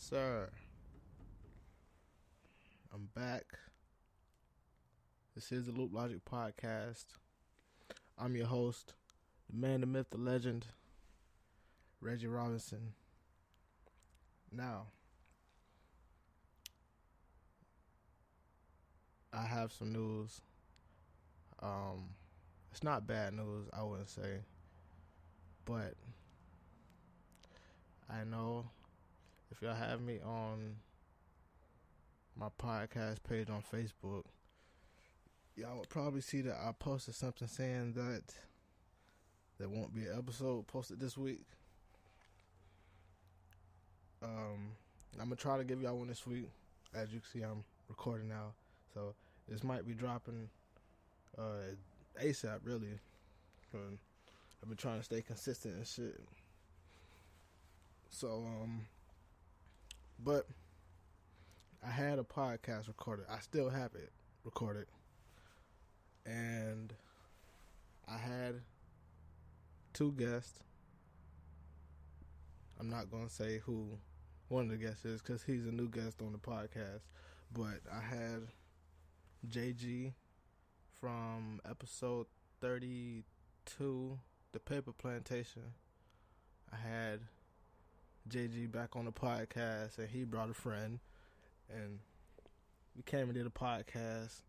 sir. I'm back. This is the Loop Logic Podcast. I'm your host, the man, the myth, the legend, Reggie Robinson. Now, I have some news. It's not bad news, I wouldn't say, but I know if y'all have me on my podcast page on Facebook, y'all would probably see that I posted something saying that there won't be an episode posted this week. I'm gonna try to give y'all one this week. As you can see, I'm recording now, so this might be dropping ASAP, really. I've been trying to stay consistent and shit. So, but I had a podcast recorded. I still have it recorded. And I had two guests. I'm not going to say who one of the guests is because he's a new guest on the podcast. But I had JG from episode 32, The Paper Plantation. I had JG back on the podcast, and he brought a friend, and we came and did a podcast.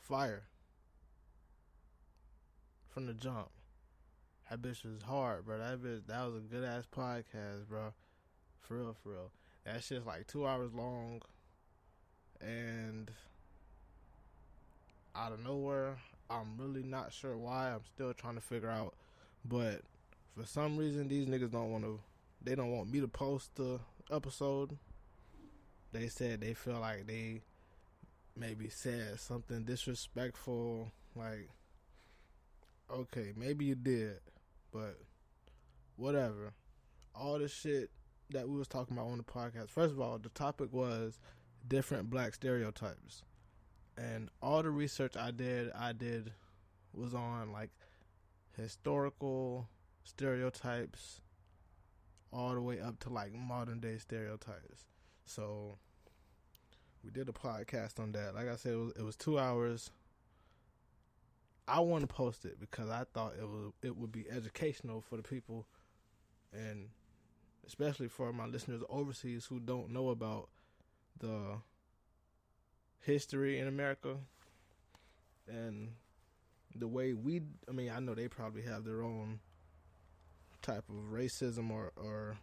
Fire. From the jump. That bitch was hard, bro. That was a good ass podcast, bro. For real, for real. That shit's like 2 hours long, and out of nowhere, I'm really not sure why. I'm still trying to figure out, but for some reason, these niggas don't want me to post the episode. They said they feel like they maybe said something disrespectful. Like, okay, maybe you did, but whatever. All the shit that we was talking about on the podcast. First of all, the topic was different black stereotypes. And all the research I did was on like historical stereotypes all the way up to like modern day stereotypes. So we did a podcast on that. Like I said, it was 2 hours. I want to post it because I thought it would be educational for the people, and especially for my listeners overseas who don't know about the history in America and the way I know they probably have their own type of racism or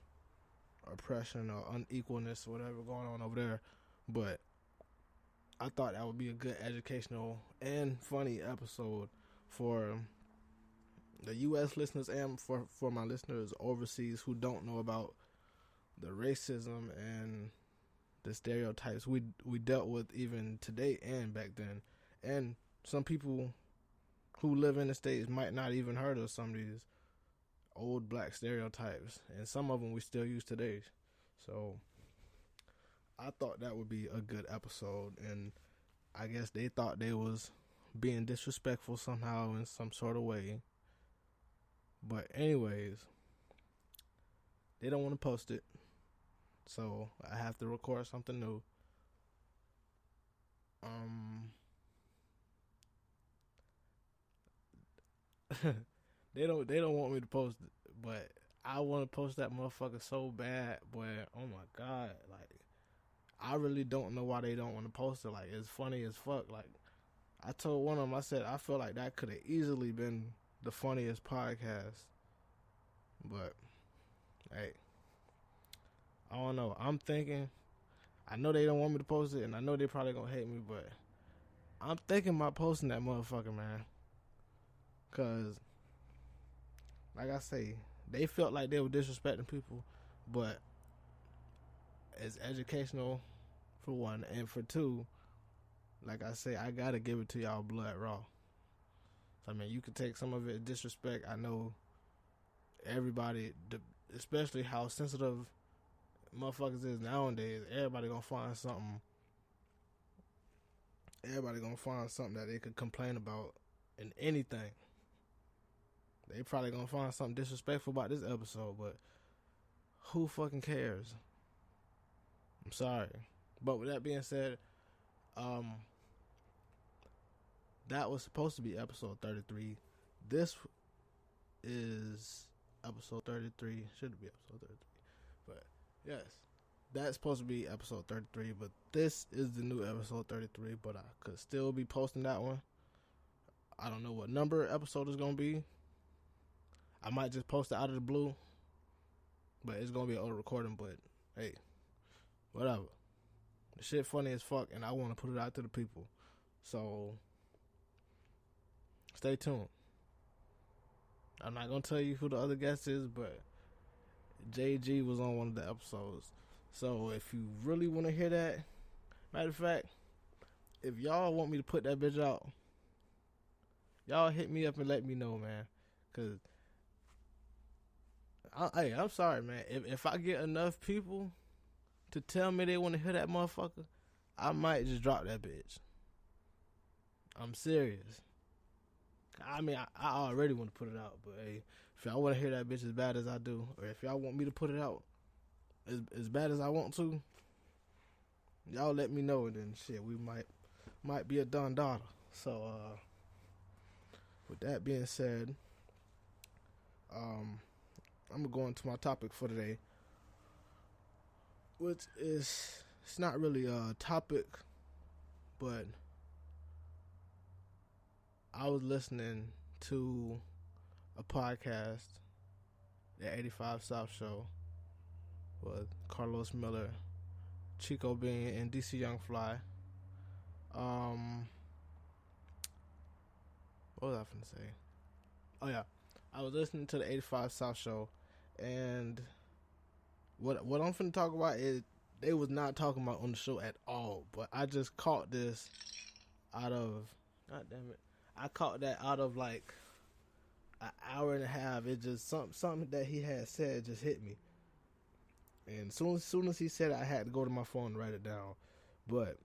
oppression or unequalness or whatever going on over there, but I thought that would be a good educational and funny episode for the U.S. listeners and for my listeners overseas who don't know about the racism and the stereotypes we dealt with even today and back then. And some people who live in the States might not even heard of some of these old black stereotypes, and some of them we still use today. So I thought that would be a good episode, and I guess they thought they was being disrespectful somehow in some sort of way. But anyways, they don't want to post it, so I have to record something new. They don't want me to post it, but I want to post that motherfucker so bad, boy. Oh my god, like I really don't know why they don't want to post it. Like, it's funny as fuck. Like, I told one of them, I said I feel like that could have easily been the funniest podcast. But hey, I don't know. I'm thinking, I know they don't want me to post it, and I know they probably gonna hate me, but I'm thinking about posting that motherfucker, man. Cause, like I say, they felt like they were disrespecting people, but it's educational for one, and for two, like I say, I gotta give it to y'all blood raw. So, I mean, you can take some of it as disrespect. I know everybody, especially how sensitive motherfuckers is nowadays, everybody gonna find something that they could complain about in anything. They probably gonna find something disrespectful about this episode, but who fucking cares? I'm sorry. But with that being said, that was supposed to be episode 33. This is episode 33. Should be episode 33. But yes, that's supposed to be episode 33. But this is the new episode 33. But I could still be posting that one. I don't know what number episode is going to be. I might just post it out of the blue. But it's going to be an old recording. But hey, whatever. The shit funny as fuck. And I want to put it out to the people. So stay tuned. I'm not going to tell you who the other guest is, but JG was on one of the episodes. So if you really want to hear that, matter of fact, if y'all want me to put that bitch out, y'all hit me up and let me know, man. Because, I'm sorry, man. If I get enough people to tell me they want to hear that motherfucker, I might just drop that bitch. I'm serious. I mean, I already want to put it out, but hey, if y'all want to hear that bitch as bad as I do, or if y'all want me to put it out as bad as I want to, y'all let me know, and then shit, we might be a done daughter. So, with that being said, I'm gonna go into my topic for today, which is, it's not really a topic, but I was listening to a podcast, the 85 South Show, with Carlos Miller, Chico Bean, and DC Young Fly. What was I finna say? Oh yeah, I was listening to the 85 South Show, and what I'm finna talk about is they was not talking about on the show at all. But I just caught this out of, God damn it, I caught that out of like an hour and a half. It just something that he had said just hit me, and soon as he said it, I had to go to my phone and write it down. But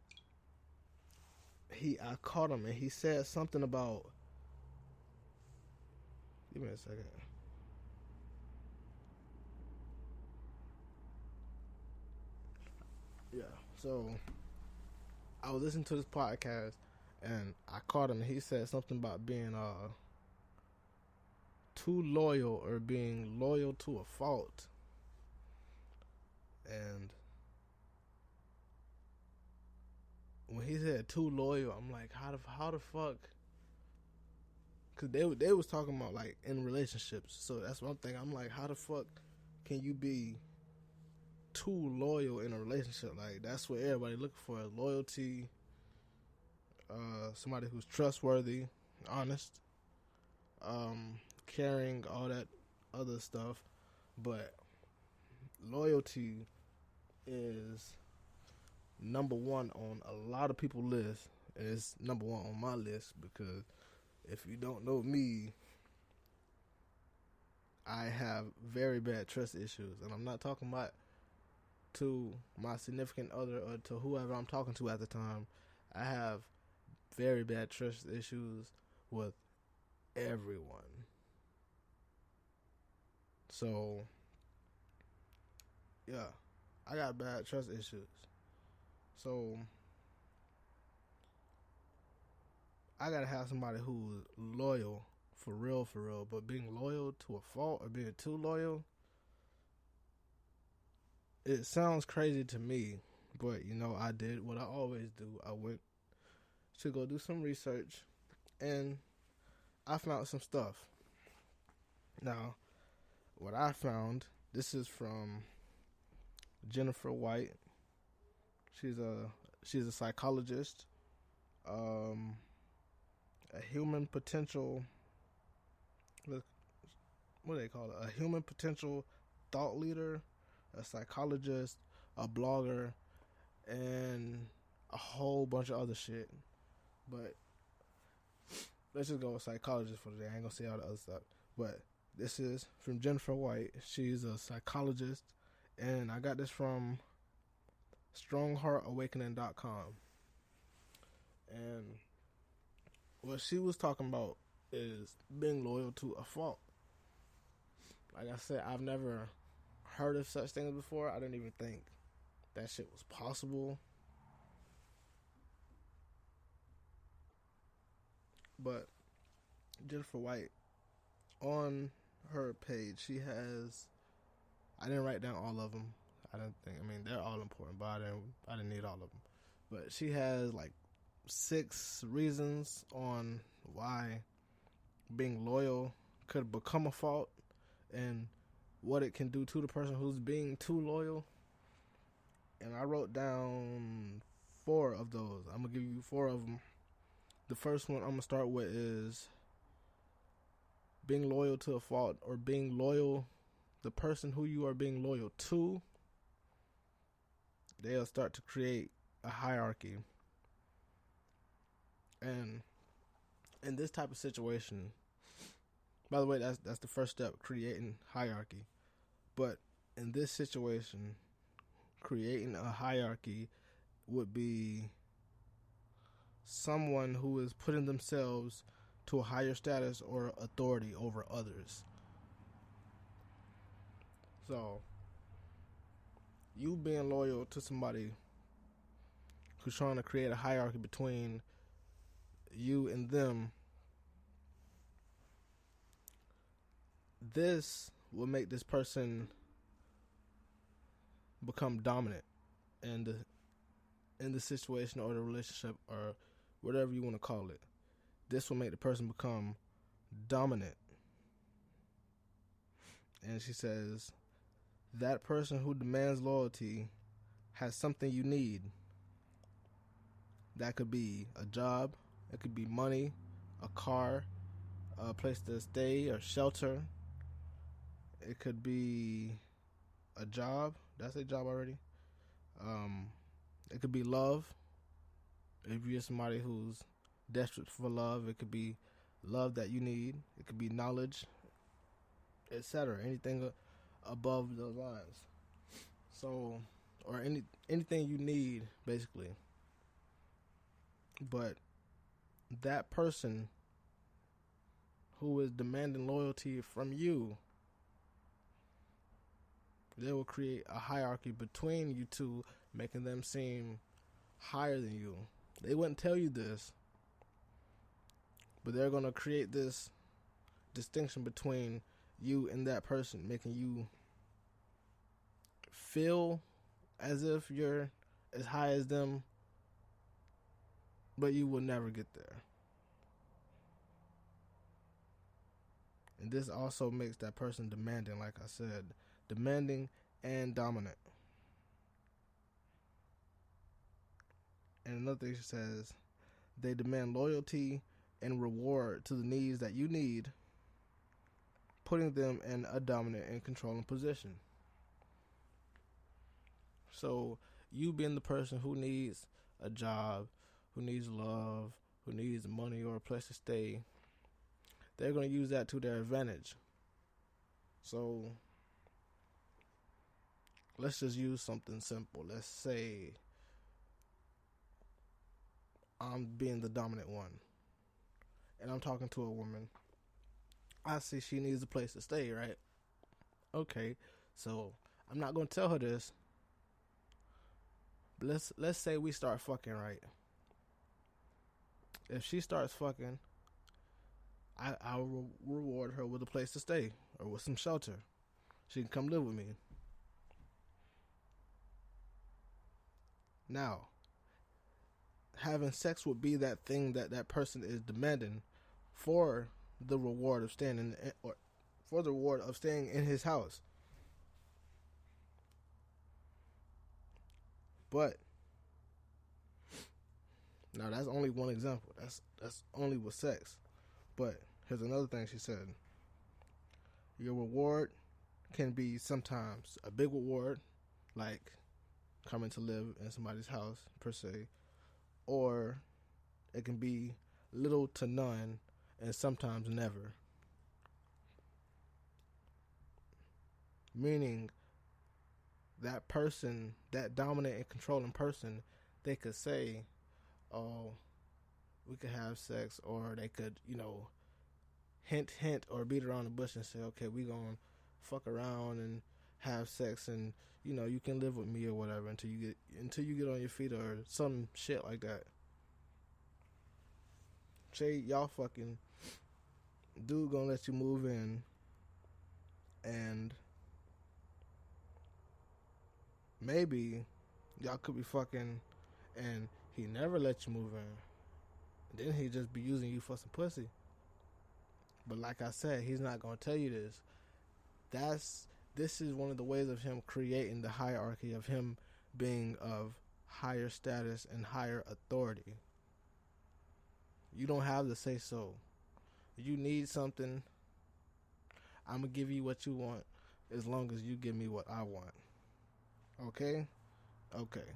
I caught him, and he said something about. Give me a second. Yeah, so I was listening to this podcast, and I caught him, and he said something about being too loyal, or being loyal to a fault. And when he said too loyal, I'm like, how the fuck? Cause they was talking about like in relationships, so that's one thing. I'm like, how the fuck can you be too loyal in a relationship? Like, that's what everybody looking for, loyalty. Somebody who's trustworthy, honest, caring, all that other stuff. But loyalty is number one on a lot of people's list, and it's number one on my list, because if you don't know me, I have very bad trust issues, and I'm not talking about to my significant other or to whoever I'm talking to at the time. I have very bad trust issues with everyone. So, yeah, I got bad trust issues. So, I gotta have somebody who's loyal, for real, but being loyal to a fault, or being too loyal, it sounds crazy to me, but I did what I always do. I went to go do some research, and I found some stuff. Now, what I found, this is from Jennifer White. She's a psychologist, a human potential, what do they call it? A human potential thought leader, a psychologist, a blogger, and a whole bunch of other shit. But let's just go with psychologist for today. I ain't gonna say all the other stuff. But this is from Jennifer White. She's a psychologist, and I got this from strongheartawakening.com. And what she was talking about is being loyal to a fault. Like I said, I've never heard of such things before. I didn't even think that shit was possible. But Jennifer White, on her page, she has, I didn't write down all of them. I mean, they're all important, but I didn't need all of them. But she has like 6 reasons on why being loyal could become a fault and what it can do to the person who's being too loyal. And I wrote down 4 of those. I'm going to give you 4 of them. The first one I'm going to start with is being loyal to a fault, or being loyal, the person who you are being loyal to, they'll start to create a hierarchy. And in this type of situation, by the way, that's the first step, creating hierarchy. But in this situation, creating a hierarchy would be someone who is putting themselves to a higher status or authority over others. So, you being loyal to somebody who's trying to create a hierarchy between you and them, this will make this person become dominant in the situation or the relationship or whatever you want to call it. This will make the person become dominant. And she says, that person who demands loyalty has something you need. That could be a job, it could be money, a car, a place to stay or shelter. It could be a job. Did I say job already? It could be love. If you're somebody who's desperate for love, it could be love that you need. It could be knowledge, etc. Anything above those lines. So, or anything you need, basically. But that person who is demanding loyalty from you, they will create a hierarchy between you two, making them seem higher than you. They wouldn't tell you this, but they're going to create this distinction between you and that person, making you feel as if you're as high as them, but you will never get there. And this also makes that person demanding, like I said, demanding and dominant. And another thing she says, they demand loyalty and reward to the needs that you need, putting them in a dominant and controlling position. So you being the person who needs a job, who needs love, who needs money or a place to stay, they're going to use that to their advantage. So let's just use something simple. Let's say I'm being the dominant one, and I'm talking to a woman. I see she needs a place to stay, right? Okay, so I'm not going to tell her this. But let's say we start fucking, right? If she starts fucking, I'll reward her with a place to stay or with some shelter. She can come live with me. Now, having sex would be that thing that person is demanding for the reward of staying in his house. But now that's only one example. That's only with sex. But here's another thing she said. Your reward can be sometimes a big reward, like coming to live in somebody's house per se, or it can be little to none and sometimes never. Meaning that person, that dominant and controlling person, they could say, oh, we could have sex, or they could, hint or beat around the bush and say, okay, we gonna fuck around and have sex and you can live with me or whatever until you get on your feet or some shit like that. Say y'all fucking dude gonna let you move in and maybe y'all could be fucking and he never let you move in. Then he just be using you for some pussy. But like I said, he's not gonna tell you this. This is one of the ways of him creating the hierarchy of him being of higher status and higher authority. You don't have to say so. You need something, I'm gonna give you what you want as long as you give me what I want. Okay? Okay.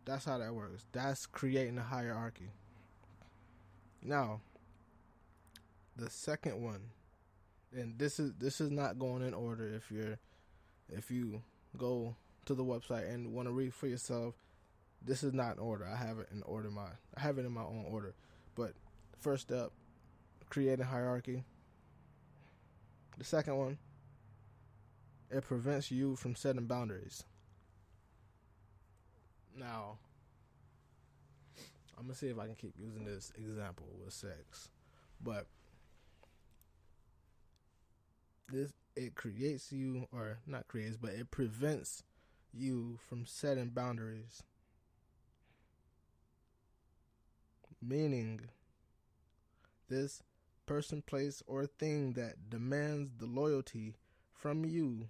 That's how that works. That's creating a hierarchy. Now, the second one, and this is not going in order. If you go to the website and want to read for yourself, this is not in order. I have it in my own order. But first step, creating hierarchy. The second one, it prevents you from setting boundaries. Now, I'm gonna see if I can keep using this example with sex, but it creates you, or not creates, but it prevents you from setting boundaries. Meaning, this person, place, or thing that demands the loyalty from you,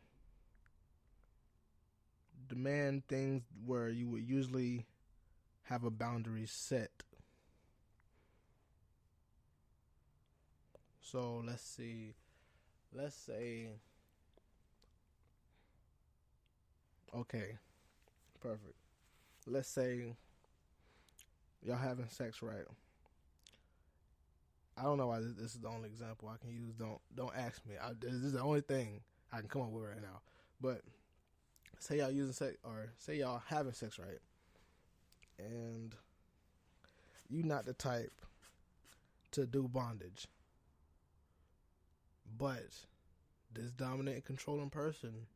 demand things where you would usually have a boundary set. So let's say, okay, perfect. Let's say y'all having sex, right? I don't know why this is the only example I can use. Don't ask me. This is the only thing I can come up with right now. But say y'all using sex, or say y'all having sex, right? And you not the type to do bondage, but this dominant and controlling person,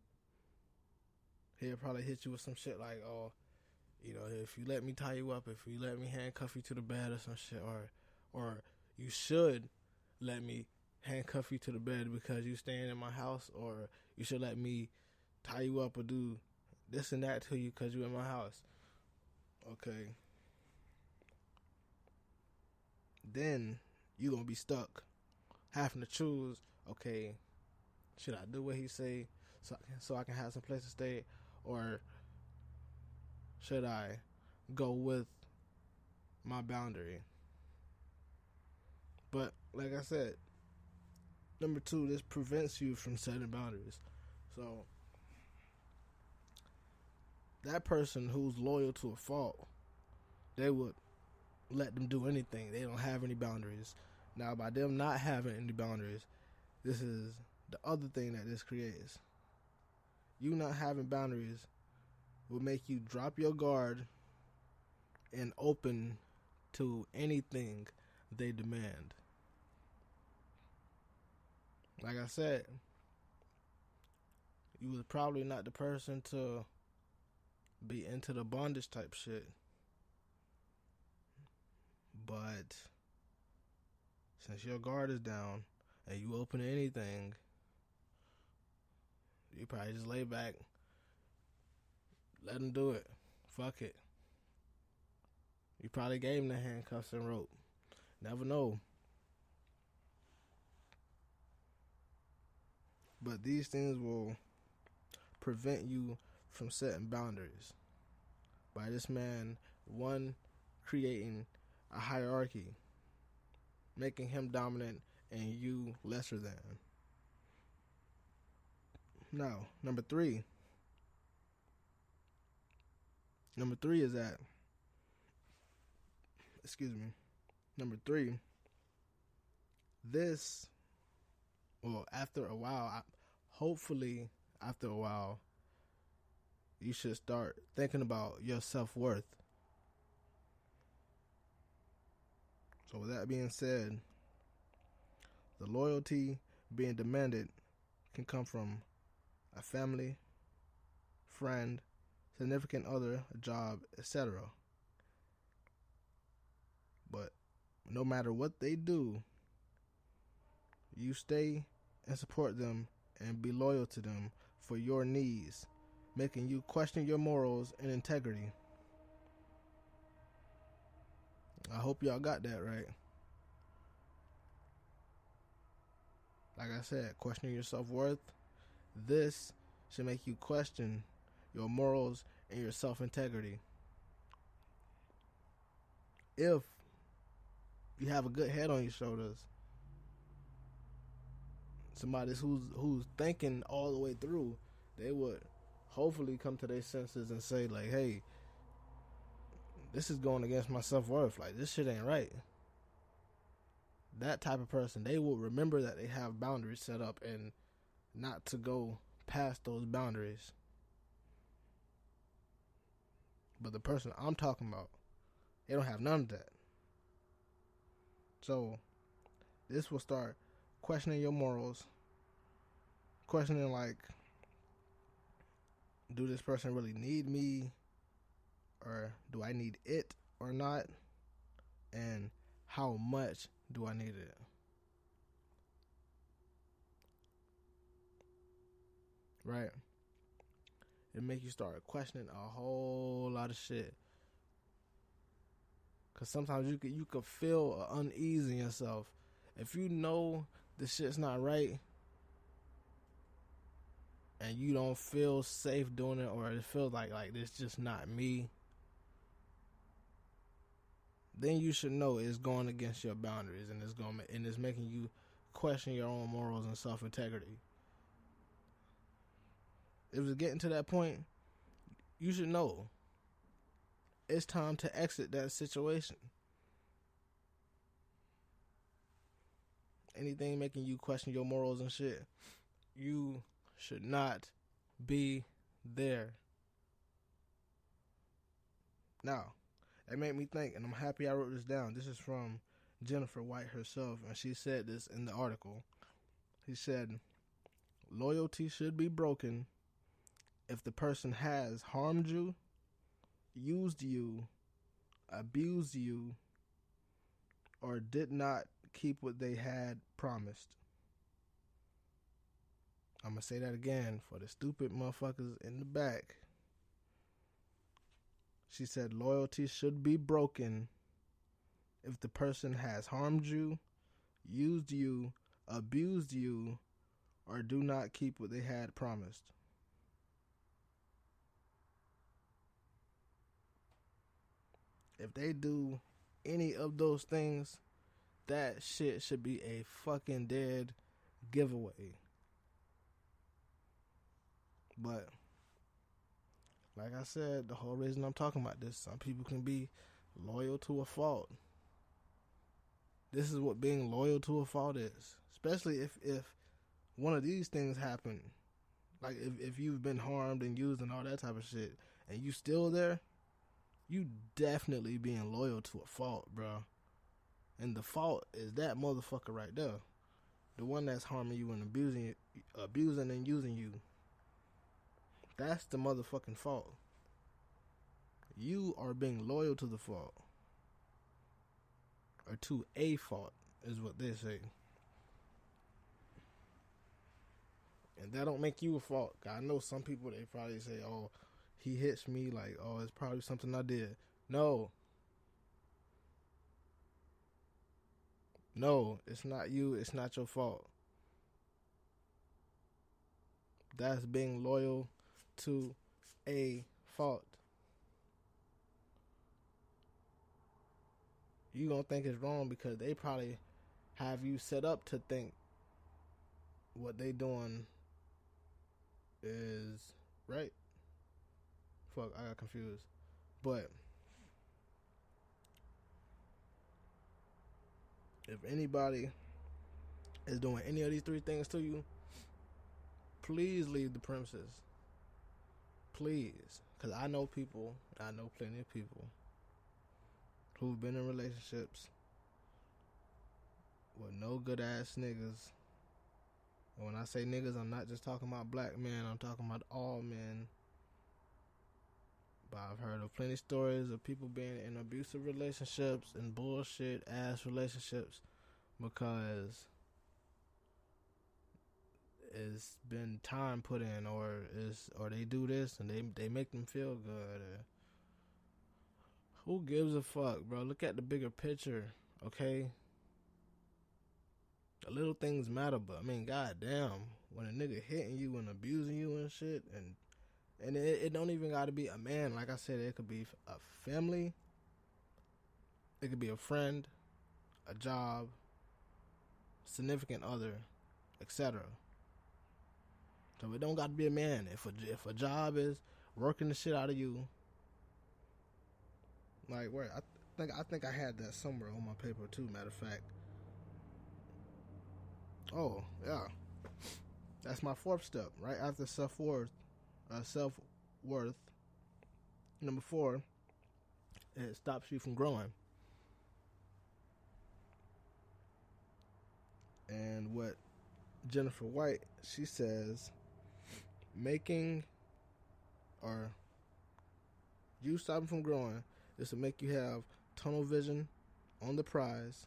he'll probably hit you with some shit like, oh, if you let me tie you up, if you let me handcuff you to the bed or some shit, or you should let me handcuff you to the bed because you staying in my house, or you should let me tie you up or do this and that to you because you in my house. Okay. Then you gonna be stuck having to choose, okay, should I do what he say so I can have some place to stay, or should I go with my boundary? But like I said, number 2, this prevents you from setting boundaries. So that person who's loyal to a fault, they would let them do anything. They don't have any boundaries. Now, by them not having any boundaries, this is the other thing that this creates. You not having boundaries will make you drop your guard and open to anything they demand. Like I said, you was probably not the person to be into the bondage type shit. But since your guard is down and you open to anything, you probably just lay back, let them do it. Fuck it. You probably gave him the handcuffs and rope. Never know. But these things will prevent you from setting boundaries. By this man, one, creating a hierarchy, making him dominant and you lesser than. Now, number three is that, number 3, this, well, after a while, hopefully after a while, you should start thinking about your self-worth. So with that being said, the loyalty being demanded can come from a family, friend, significant other, a job, etc. But no matter what they do, you stay and support them and be loyal to them for your needs, making you question your morals and integrity. I hope y'all got that right. Like I said, questioning your self-worth. This should make you question your morals and your self-integrity. If you have a good head on your shoulders, somebody who's thinking all the way through, they would hopefully come to their senses and say, like, hey, this is going against my self-worth. Like, this shit ain't right. That type of person, they will remember that they have boundaries set up and not to go past those boundaries. But the person I'm talking about, they don't have none of that. So this will start questioning your morals, questioning, like, do this person really need me, or do I need it or not, and how much do I need it? Right? It make you start questioning a whole lot of shit. Cause sometimes you can feel uneasy in yourself. If you know the shit's not right and you don't feel safe doing it, or it feels like this just not me, then you should know it's going against your boundaries, and it's making you question your own morals and self-integrity. If it's getting to that point, you should know it's time to exit that situation. Anything making you question your morals and shit, you should not be there. Now, it made me think, and I'm happy I wrote this down. This is from Jennifer White herself, and she said this in the article. He said, loyalty should be broken if the person has harmed you, used you, abused you, or did not keep what they had promised. I'm going to say that again for the stupid motherfuckers in the back. She said loyalty should be broken if the person has harmed you, used you, abused you, or do not keep what they had promised. If they do any of those things, that shit should be a fucking dead giveaway. But like I said, the whole reason I'm talking about this, some people can be loyal to a fault. This is what being loyal to a fault is. Especially if one of these things happen. Like if you've been harmed and used and all that type of shit, and you still there, you definitely being loyal to a fault, bro. And the fault is that motherfucker right there. The one that's harming you and abusing and using you. That's the motherfucking fault. You are being loyal to the fault. Or to a fault, is what they say. And that don't make you a fault. I know some people, they probably say, oh, he hits me, like, oh, it's probably something I did. No, it's not you. It's not your fault. That's being loyal to a fault. You gonna think it's wrong because they probably have you set up to think what they doing is right. Fuck, I got confused. But if anybody is doing any of these three things to you, please leave the premises. Please. Because I know plenty of people who've been in relationships with no good ass niggas And when I say niggas, I'm not just talking about black men. I'm talking about all men. But I've heard of plenty of stories of people being in abusive relationships and bullshit ass relationships because it's been time put in, or they do this and they make them feel good. Who gives a fuck, bro? Look at the bigger picture, okay? The little things matter, but I mean, goddamn, when a nigga hitting you and abusing you and shit, and it don't even gotta be a man. Like I said, it could be a family, it could be a friend, a job, significant other, etc. So it don't got to be a man. If a job is working the shit out of you, like where I think I had that somewhere on my paper too. Matter of fact. Oh yeah, that's my fourth step. Right after self-worth, number 4, it stops you from growing. And what Jennifer White, she says, making or you stopping from growing is to make you have tunnel vision on the prize,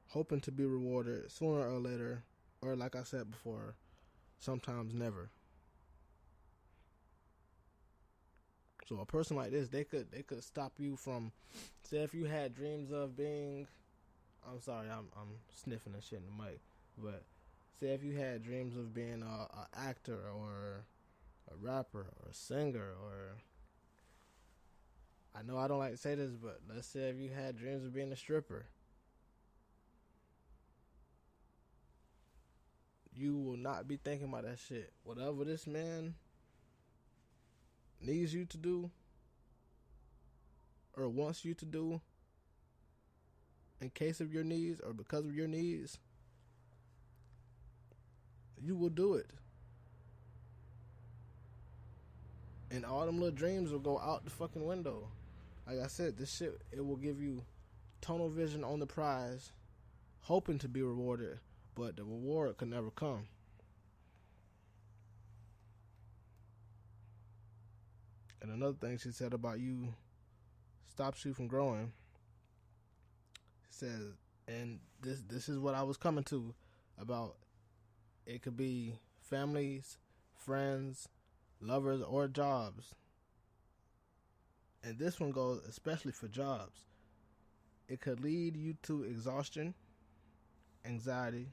hoping to be rewarded sooner or later, or like I said before, sometimes never. So a person like this, they could stop you from, say if you had dreams of being, I'm sorry, I'm sniffing and shit in the mic, but say if you had dreams of being a actor or a rapper or a singer, or I know I don't like to say this, but let's say if you had dreams of being a stripper, you will not be thinking about that shit. Whatever this man needs you to do or wants you to do in case of your needs or because of your needs, you will do it. And all them little dreams will go out the fucking window. Like I said, this shit, it will give you tunnel vision on the prize, hoping to be rewarded, but the reward could never come. And another thing she said about you stops you from growing. She says, and this is what I was coming to about, it could be families, friends, lovers, or jobs. And this one goes especially for jobs. It could lead you to exhaustion, anxiety,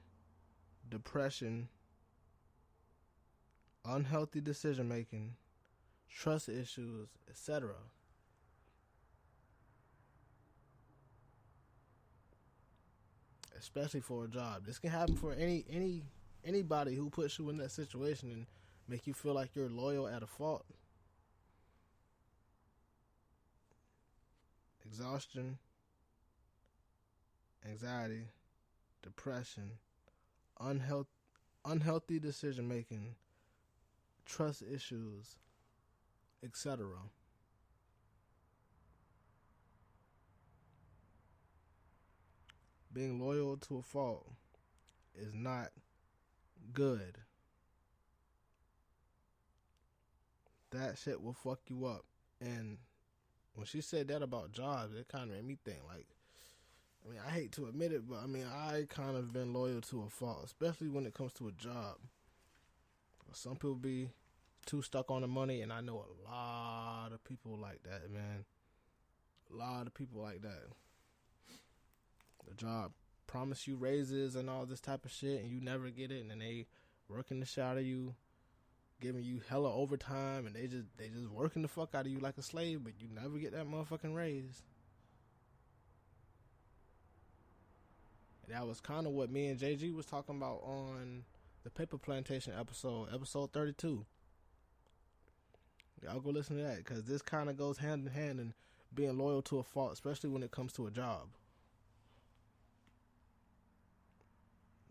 depression, unhealthy decision making, trust issues, etc. Especially for a job. This can happen for anybody who puts you in that situation and make you feel like you're loyal at a fault. Exhaustion, anxiety, depression, unhealthy decision making, trust issues, etc. Being loyal to a fault is not good. That shit will fuck you up. And when she said that about jobs, it kind of made me think, like, I mean, I hate to admit it, but I mean, I kind of been loyal to a fault, especially when it comes to a job. Some people be too stuck on the money, and I know a lot of people like that, man. A lot of people like that. The job promise you raises and all this type of shit, and you never get it, and then they working the shit out of you, giving you hella overtime, and they just working the fuck out of you like a slave, but you never get that motherfucking raise. And that was kind of what me and JG was talking about on the Paper Plantation episode 32. Y'all go listen to that, because this kind of goes hand in hand in being loyal to a fault, especially when it comes to a job.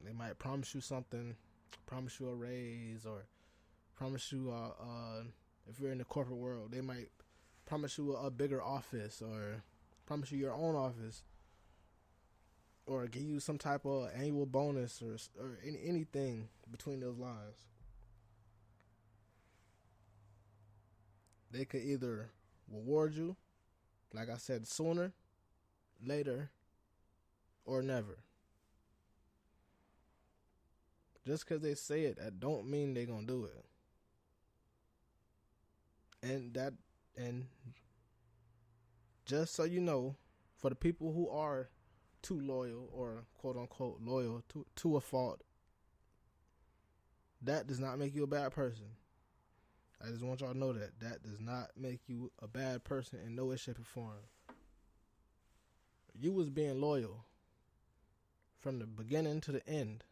They might promise you something, promise you a raise, or promise you, if you're in the corporate world, they might promise you a bigger office, or promise you your own office. or give you some type of annual bonus or anything between those lines. They could either reward you, like I said, sooner, later, or never. Just because they say it, that don't mean they're going to do it. And just so you know, for the people who are too loyal or quote unquote loyal to a fault, that does not make you a bad person. I just want y'all to know that does not make you a bad person in no way, shape, or form. You was being loyal from the beginning to the end.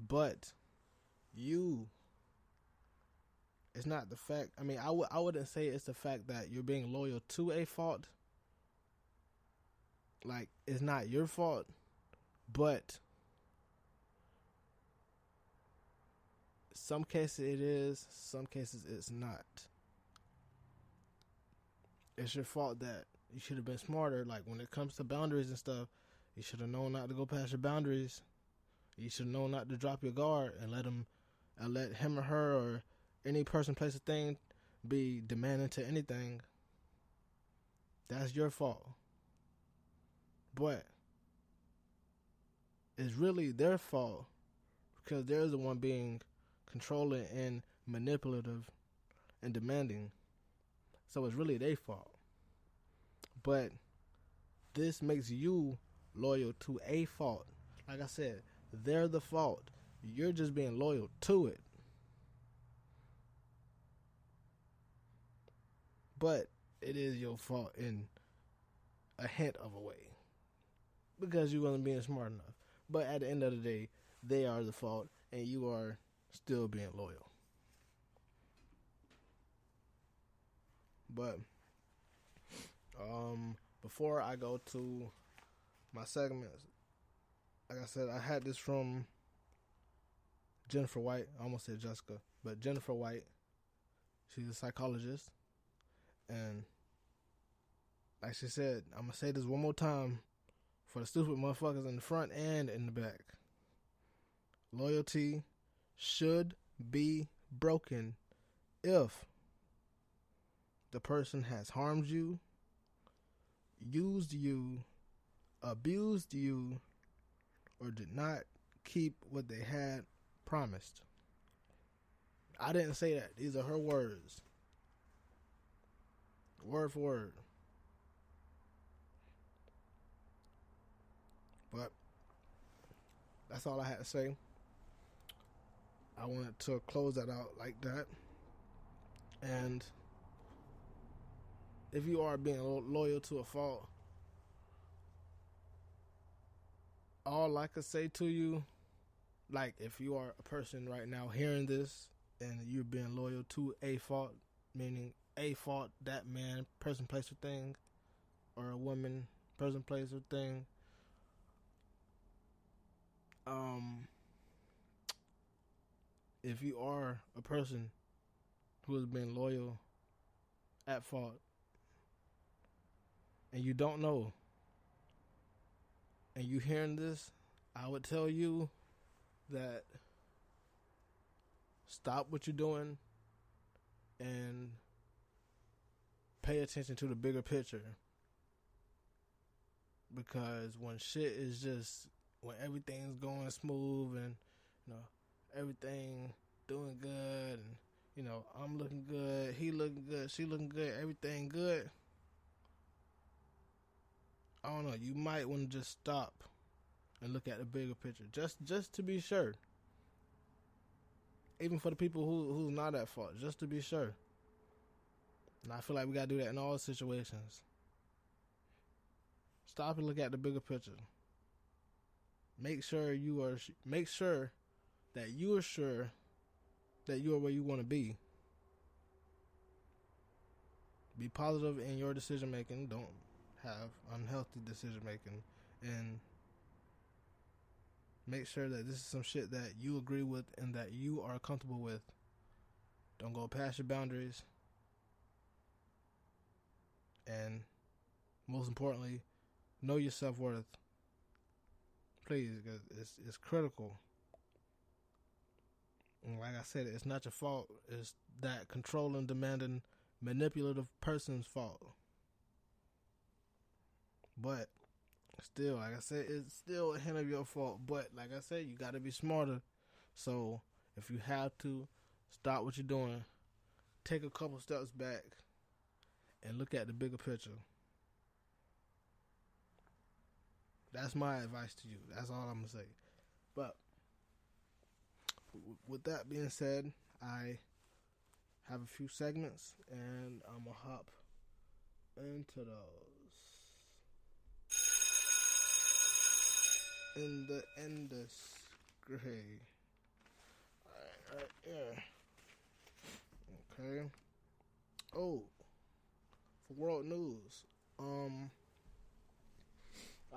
But it's not the fact, I mean, I wouldn't say it's the fact that you're being loyal to a fault. Like, it's not your fault, but some cases it is, some cases it's not. It's your fault that you should have been smarter. Like, when it comes to boundaries and stuff, you should have known not to go past your boundaries. You should know not to drop your guard and let him or her or any person, place, or thing be demanding to anything. That's your fault. But it's really their fault because they're the one being controlling and manipulative and demanding. So it's really their fault. But this makes you loyal to a fault. Like I said, they're the fault. You're just being loyal to it. But it is your fault in a hint of a way. Because you wasn't being smart enough. But at the end of the day, they are the fault and you are still being loyal. But before I go to my segments, like I said, I had this from Jennifer White. I almost said Jessica, but Jennifer White. She's a psychologist. And like she said, I'm going to say this one more time for the stupid motherfuckers in the front and in the back. Loyalty should be broken if the person has harmed you, used you, abused you, or did not keep what they had promised. I didn't say that. These are her words. Word for word. But that's all I had to say. I wanted to close that out like that. And if you are being loyal to a fault, all I could say to you, like if you are a person right now hearing this and you're being loyal to a fault, meaning a fault, that man, person, place, or thing, or a woman, person, place, or thing, if you are a person who has been loyal at fault and you don't know, and you hearing this, I would tell you that stop what you're doing and pay attention to the bigger picture. Because when shit is just, when everything's going smooth and, you know, everything doing good and, you know, I'm looking good, he looking good, she looking good, everything good, I don't know, you might want to just stop and look at the bigger picture, just to be sure. Even for the people who's not at fault, just to be sure. And I feel like we gotta do that in all situations. Stop and look at the bigger picture. Make sure that you are sure that you are where you want to be. Be positive in your decision making. Don't have unhealthy decision making, and make sure that this is some shit that you agree with and that you are comfortable with. Don't go past your boundaries, and most importantly, know your self-worth. Please, because it's critical. And like I said, it's not your fault. It's that controlling, demanding, manipulative person's fault. But still, like I said, it's still a hint of your fault. But like I said, you got to be smarter. So if you have to, stop what you're doing. Take a couple steps back and look at the bigger picture. That's my advice to you. That's all I'm going to say. But with that being said, I have a few segments, and I'm going to hop into those. In the industry. Alright, yeah. Okay. Oh, for world news.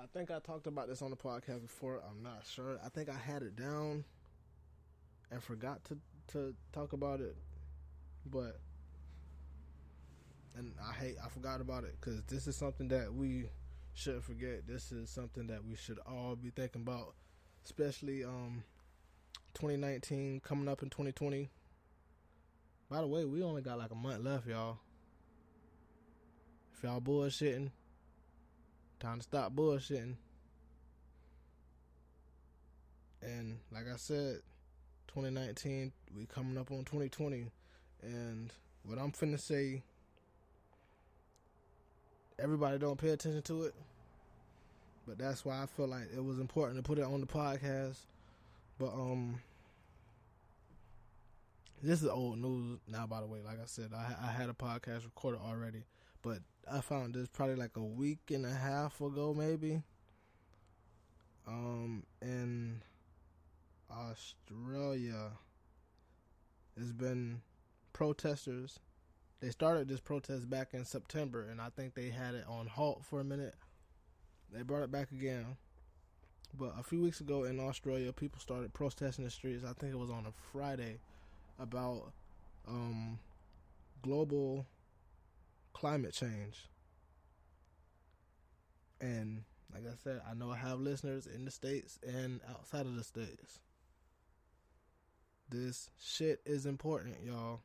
I think I talked about this on the podcast before. I'm not sure. I think I had it down and forgot to talk about it. And I forgot about it because this is something that we shouldn't forget. This is something that we should all be thinking about, especially 2019 coming up in 2020. By the way, we only got like a month left, y'all. If y'all bullshitting, time to stop bullshitting. And like I said, 2019, we coming up on 2020. And what I'm finna say, everybody don't pay attention to it. But that's why I feel like it was important to put it on the podcast. But this is old news now, by the way. Like I said, I had a podcast recorded already. But I found this probably like a week and a half ago, maybe. In Australia, there's been protesters. They started this protest back in September, and I think they had it on halt for a minute. They brought it back again. But a few weeks ago in Australia, people started protesting the streets. I think it was on a Friday about global climate change. And like I said, I know I have listeners in the States and outside of the States. This shit is important, y'all.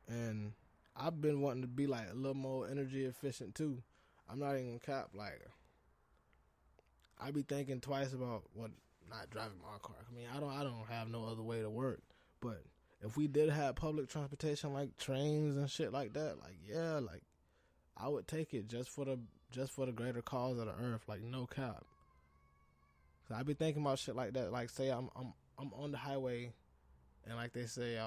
And I've been wanting to be like a little more energy efficient too. I'm not even gonna cap. Like, I be thinking twice about not driving my car. I mean, I don't have no other way to work. But if we did have public transportation like trains and shit like that, like yeah, like I would take it just for the greater cause of the earth. Like no cap. So I be thinking about shit like that. Like say I'm on the highway, and like they say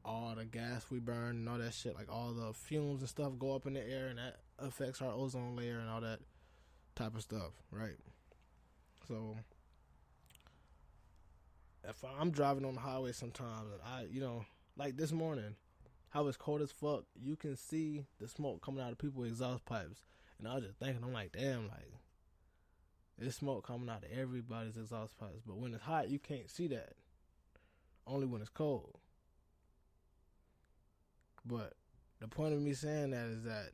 all the gas we burn and all that shit, like all the fumes and stuff go up in the air, and that affects our ozone layer and all that type of stuff, right? So if I'm driving on the highway sometimes, and like this morning, how it's cold as fuck, you can see the smoke coming out of people's exhaust pipes, and I was just thinking, I'm like, damn, like there's smoke coming out of everybody's exhaust pipes, but when it's hot, you can't see that. Only when it's cold. But the point of me saying that is that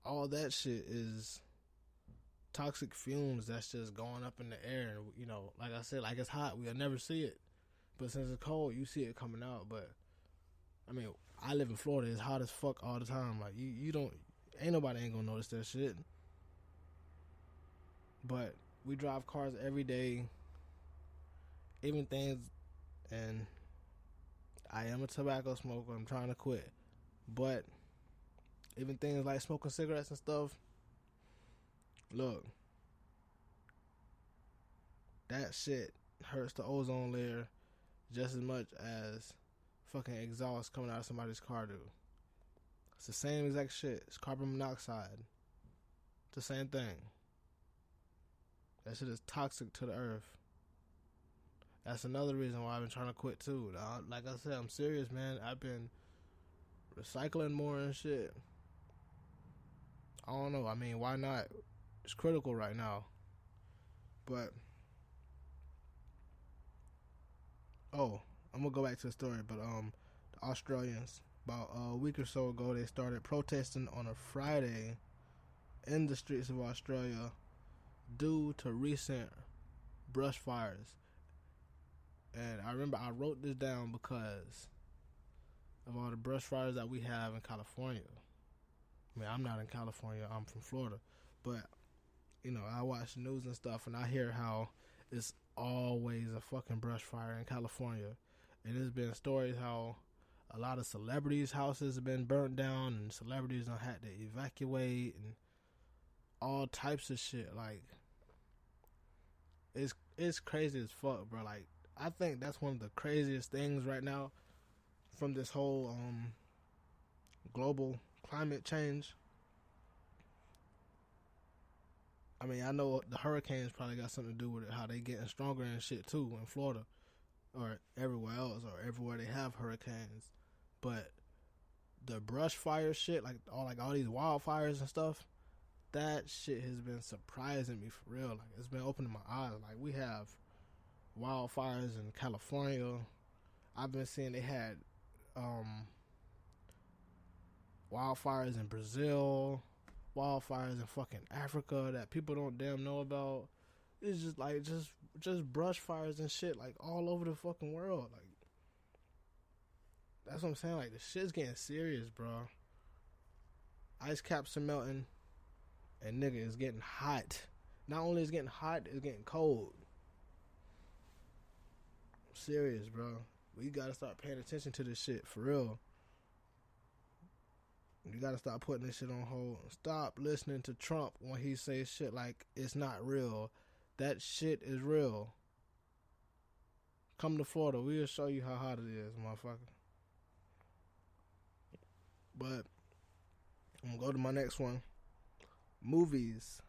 all that shit is toxic fumes that's just going up in the air. And, like I said, like it's hot, we'll never see it. But since it's cold, you see it coming out. But, I mean, I live in Florida. It's hot as fuck all the time. Like, ain't nobody ain't gonna notice that shit. But we drive cars every day. Even things, and I am a tobacco smoker. I'm trying to quit. But even things like smoking cigarettes and stuff, look, that shit hurts the ozone layer just as much as fucking exhaust coming out of somebody's car do. It's the same exact shit. It's carbon monoxide. It's the same thing. That shit is toxic to the earth. That's another reason why I've been trying to quit too. Like I said, I'm serious, man. I've been recycling more and shit. I don't know. I mean, why not? It's critical right now. But, I'm gonna go back to the story. But the Australians, About a week or so ago, they started protesting on a Friday in the streets of Australia due to recent brush fires. And I remember I wrote this down because of all the brush fires that we have in California. I mean, I'm not in California, I'm from Florida. But, you know, I watch the news and stuff, and I hear how it's always a fucking brush fire in California. And there's been stories how a lot of celebrities' houses have been burnt down, and celebrities have had to evacuate, and all types of shit. Like, it's crazy as fuck, bro. Like, I think that's one of the craziest things right now from this whole global climate change. I mean, I know the hurricanes probably got something to do with it, how they getting stronger and shit too in Florida or everywhere else or everywhere they have hurricanes. But the brush fire shit, like all these wildfires and stuff, that shit has been surprising me for real. Like, it's been opening my eyes. Like, we have wildfires in California. I've been seeing they had wildfires in Brazil, wildfires in fucking Africa that people don't damn know about. It's just like just brush fires and shit like all over the fucking world. Like, that's what I'm saying. Like, the shit's getting serious, bro. Ice caps are melting, and nigga, it's getting hot. Not only is it getting hot, it's getting cold. I'm serious, bro. We gotta start paying attention to this shit for real. You gotta stop putting this shit on hold. Stop listening to Trump when he says shit like it's not real. That shit is real. Come to Florida, we'll show you how hot it is, motherfucker. But I'm gonna go to my next one. Movies.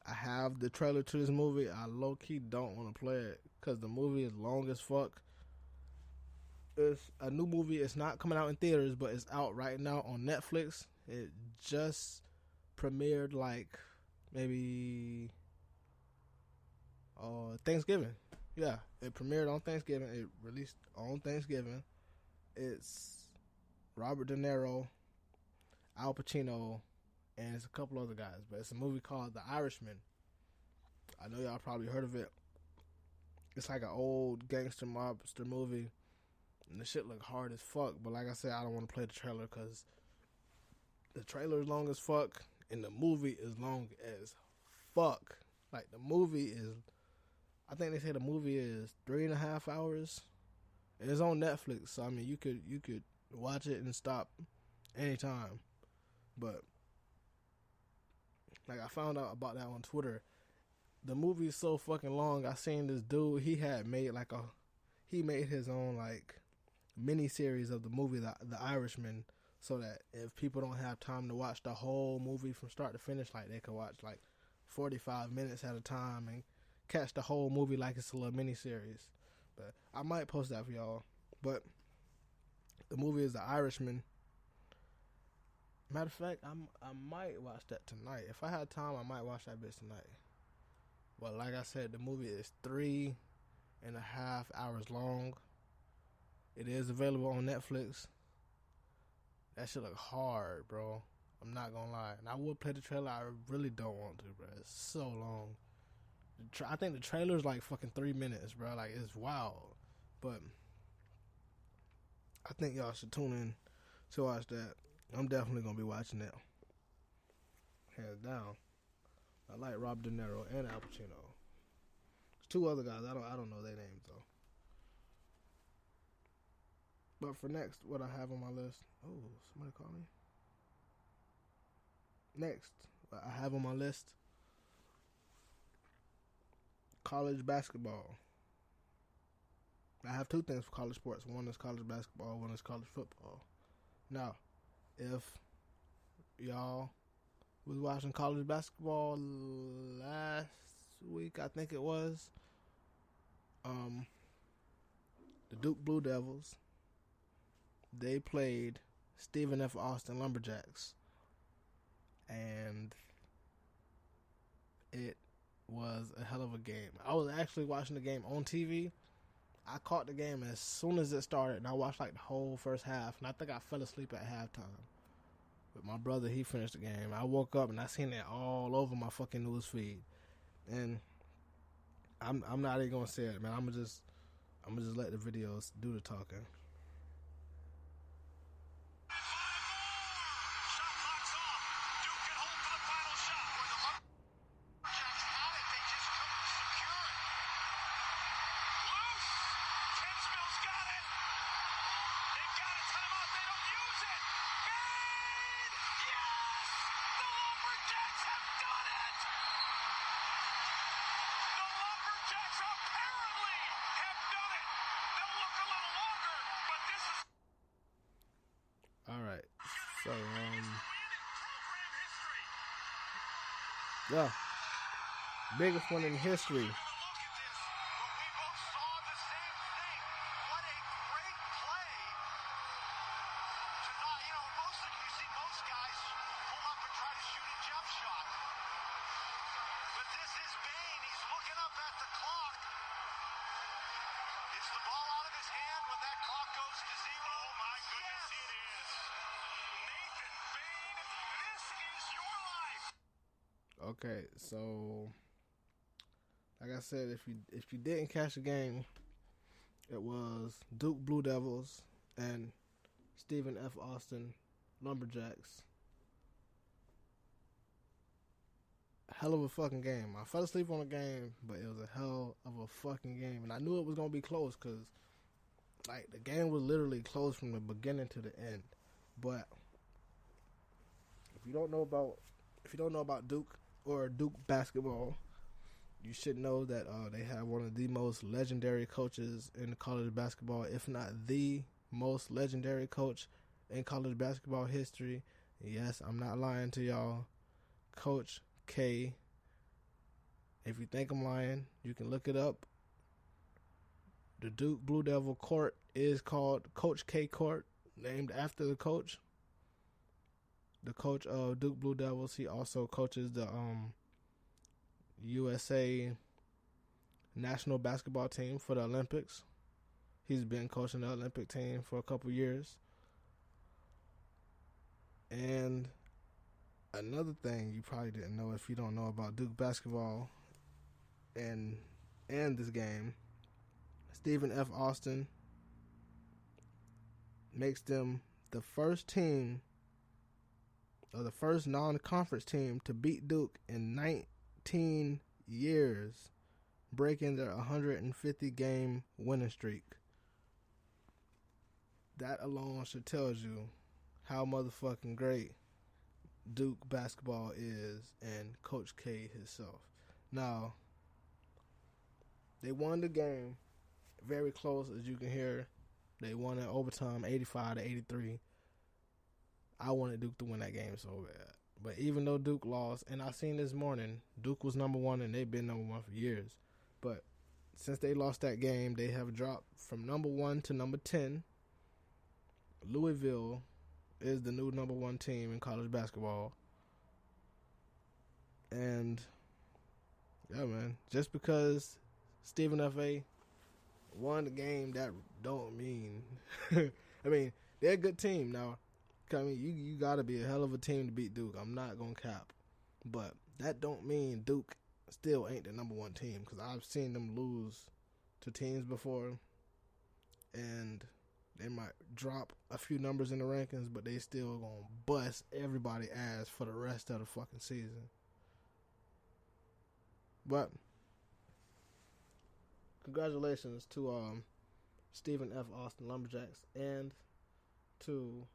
I have the trailer to this movie. I low-key don't want to play it because the movie is long as fuck. It's a new movie. It's not coming out in theaters, but it's out right now on Netflix. It just premiered like maybe Thanksgiving. Yeah, it premiered on Thanksgiving. It released on Thanksgiving. It's Robert De Niro, Al Pacino, and it's a couple other guys. But it's a movie called The Irishman. I know y'all probably heard of it. It's like an old gangster mobster movie. And the shit look hard as fuck. But like I said, I don't want to play the trailer because the trailer is long as fuck. And the movie is long as fuck. Like, the movie is... I think they say the movie is 3.5 hours. And it's on Netflix. So, I mean, you could watch it and stop anytime. But, like, I found out about that on Twitter. The movie is so fucking long. I seen this dude, he made his own, like, mini series of the movie, the Irishman, so that if people don't have time to watch the whole movie from start to finish, like, they can watch, like, 45 minutes at a time and catch the whole movie like it's a little mini series. But I might post that for y'all. But the movie is The Irishman. Matter of fact, I might watch that tonight. If I had time, I might watch that bitch tonight. But like I said, the movie is 3.5 hours long. It is available on Netflix. That shit look hard, bro. I'm not gonna lie. And I would play the trailer. I really don't want to, bro. It's so long. I think the trailer is like fucking 3 minutes, bro. Like, it's wild. But I think y'all should tune in to watch that. I'm definitely gonna be watching it. Hands down. I like Rob De Niro and Al Pacino. There's 2 other guys. I don't know their names though. But for next, what I have on my list. Oh, somebody call me. Next, what I have on my list. College basketball. I have 2 things for college sports. One is college basketball. One is college football. Now, if y'all was watching college basketball last week, I think it was, the Duke Blue Devils, they played Stephen F. Austin Lumberjacks, and it was a hell of a game. I was actually watching the game on TV. I caught the game as soon as it started, and I watched like the whole first half, and I think I fell asleep at halftime. But my brother, he finished the game. I woke up and I seen it all over my fucking news feed, and I'm not even gonna say it, man. I'm gonna just let the videos do the talking. Alright, so, yeah, biggest one in history. Okay, so like I said, if you didn't catch the game, it was Duke Blue Devils and Stephen F. Austin Lumberjacks. Hell of a fucking game. I fell asleep on the game, but it was a hell of a fucking game, and I knew it was gonna be close because like the game was literally close from the beginning to the end. But if you don't know about Duke or Duke basketball, you should know that they have one of the most legendary coaches in college basketball, if not the most legendary coach in college basketball history. Yes, I'm not lying to y'all. Coach K. If you think I'm lying, you can look it up. The Duke Blue Devil court is called Coach K Court, named after the coach. The coach of Duke Blue Devils, he also coaches the USA national basketball team for the Olympics. He's been coaching the Olympic team for a couple years. And another thing you probably didn't know if you don't know about Duke basketball and this game, Stephen F. Austin makes them the first team or the first non-conference team to beat Duke in 19 years, breaking their 150 game winning streak. That alone should tell you how motherfucking great Duke basketball is and Coach K himself. Now, they won the game very close, as you can hear. They won in overtime 85-83. I wanted Duke to win that game so bad. But even though Duke lost, and I seen this morning, Duke was number one and they've been number one for years. But since they lost that game, they have dropped from number 1 to number 10. Louisville is the new number 1 team in college basketball. And yeah, man, just because Stephen F.A. won the game, that don't mean I mean, they're a good team. Now, I mean, you gotta be a hell of a team to beat Duke. I'm not gonna cap. But that don't mean Duke still ain't the number 1 team, because I've seen them lose to teams before, and they might drop a few numbers in the rankings, but they still gonna bust everybody ass for the rest of the fucking season. But congratulations to Stephen F. Austin Lumberjacks and to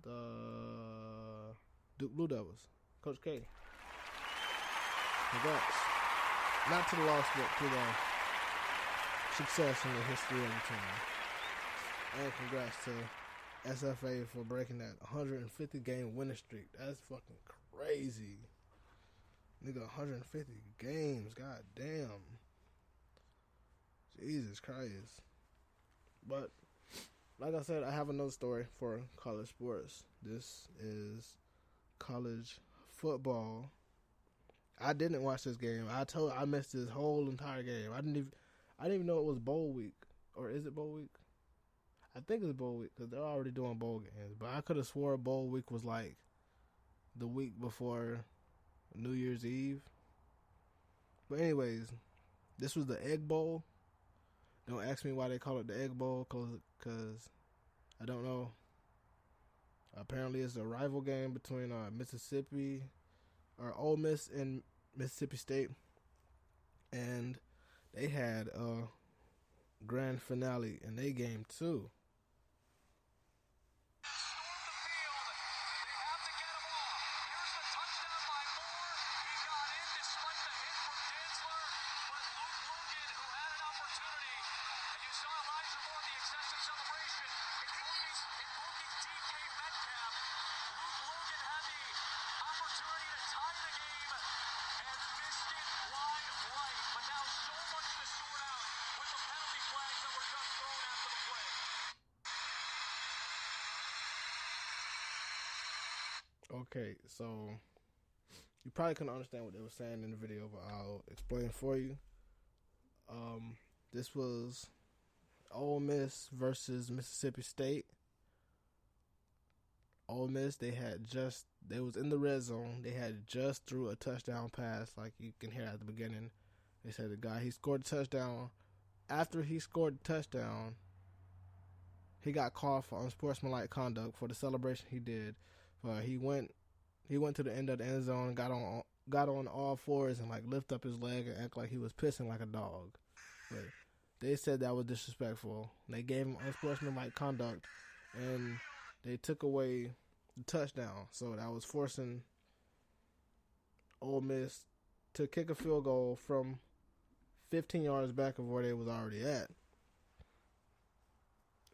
the Duke Blue Devils, Coach K. Congrats. Not to the loss, but to the success in the history of the team. And congrats to SFA for breaking that 150 game winning streak. That's fucking crazy. Nigga, 150 games. God damn. Jesus Christ. But like I said, I have another story for college sports. This is college football. I didn't watch this game. I missed this whole entire game. I didn't even know it was bowl week. Or is it bowl week? I think it's bowl week because they're already doing bowl games. But I could have swore bowl week was like the week before New Year's Eve. But anyways, this was the Egg Bowl. Don't ask me why they call it the Egg Bowl because I don't know. Apparently it's a rival game between Mississippi or Ole Miss and Mississippi State. And they had a grand finale in their game too. Okay, so you probably couldn't understand what they were saying in the video, but I'll explain for you. This was Ole Miss versus Mississippi State. Ole Miss, they was in the red zone. They had just threw a touchdown pass, like you can hear at the beginning. They said the guy, he scored a touchdown. After he scored the touchdown, he got called for unsportsmanlike conduct for the celebration he did. He went to the end of the end zone and got on all fours and like lift up his leg and act like he was pissing like a dog. But they said that was disrespectful. They gave him unsportsmanlike conduct and they took away the touchdown. So that was forcing Ole Miss to kick a field goal from 15 yards back of where they was already at.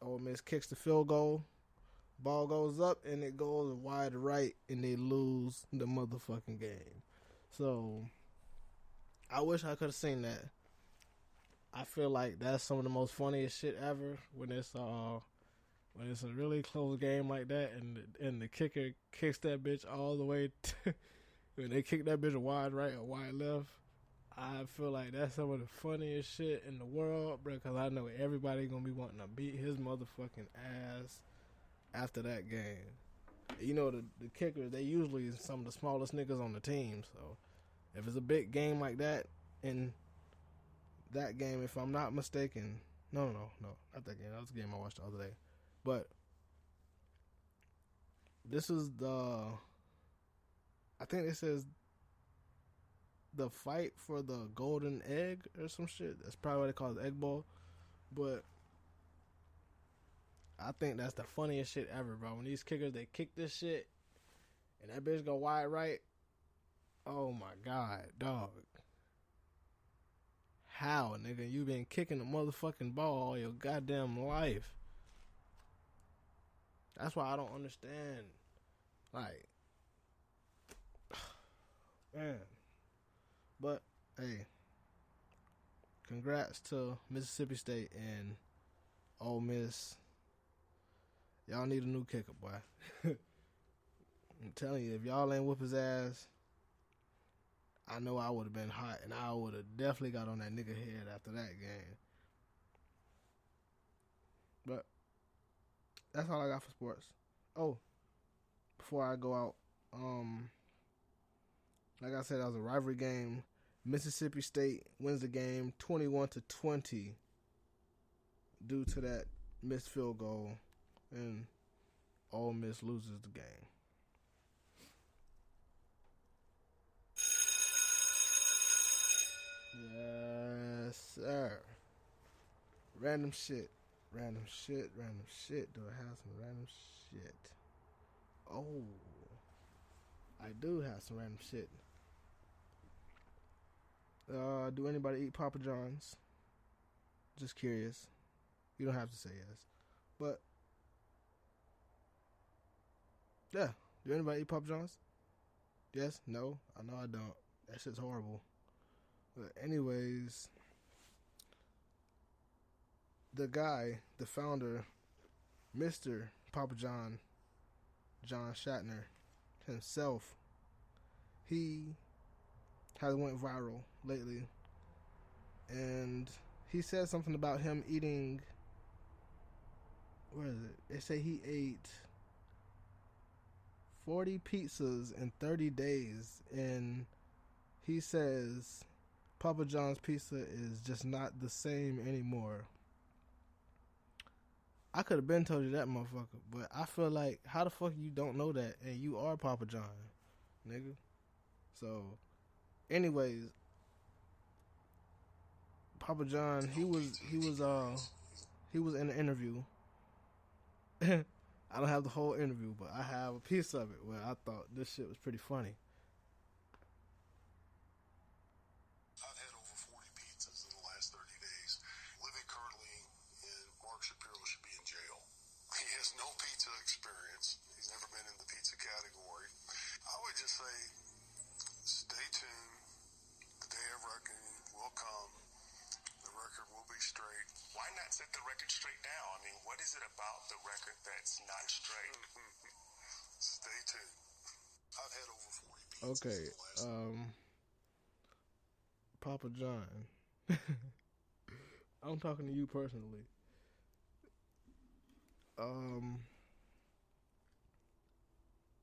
Ole Miss kicks the field goal. Ball goes up and it goes wide right and they lose the motherfucking game. So I wish I could have seen that. I feel like that's some of the most funniest shit ever when it's a really close game like that and the kicker kicks that bitch all the way when they kick that bitch wide right or wide left. I feel like that's some of the funniest shit in the world, bro, because I know everybody gonna be wanting to beat his motherfucking ass after that game. You know, the kickers, they usually some of the smallest niggas on the team. So if it's a big game like that, in that game, if I'm not mistaken, no, not that game. That was the game I watched the other day. But this is I think it says the fight for the golden egg or some shit. That's probably what they call it, the Egg Bowl. But I think that's the funniest shit ever, bro. When these kickers, they kick this shit, and that bitch go wide right. Oh, my God, dog. How, nigga? You been kicking the motherfucking ball all your goddamn life. That's why I don't understand. Like, man. But, hey, congrats to Mississippi State and Ole Miss. Y'all need a new kicker, boy. I'm telling you, if y'all ain't whoop his ass, I know I would have been hot, and I would have definitely got on that nigga head after that game. But that's all I got for sports. Oh, before I go out, like I said, that was a rivalry game. Mississippi State wins the game 21-20 due to that missed field goal, and Ole Miss loses the game. Yes, sir. Random shit. Do I have some random shit? Oh, I do have some random shit. Do anybody eat Papa John's? Just curious. You don't have to say yes. But, yeah. Do anybody eat Papa John's? Yes? No? I know I don't. That shit's horrible. But anyways, the guy, the founder, Mr. Papa John, John Schnatter himself, he has went viral lately, and he said something about him eating. Where is it? They say he ate 40 pizzas in 30 days, and he says Papa John's pizza is just not the same anymore. I could have been told you that, motherfucker, but I feel like, how the fuck you don't know that, and you are Papa John, nigga? So, anyways, Papa John, he was in an interview. I don't have the whole interview, but I have a piece of it where I thought this shit was pretty funny. I've had over 40 pizzas in the last 30 days. Living currently in Mark Shapiro should be in jail. He has no pizza experience. He's never been in the pizza category. I would just say, stay tuned. The day of reckoning will come. The record will be straight. Why not set the record straight now? I mean, what is it about the record that's not straight? Stay tuned. I've had over 40 pizzas. Okay, Papa John. I'm talking to you personally.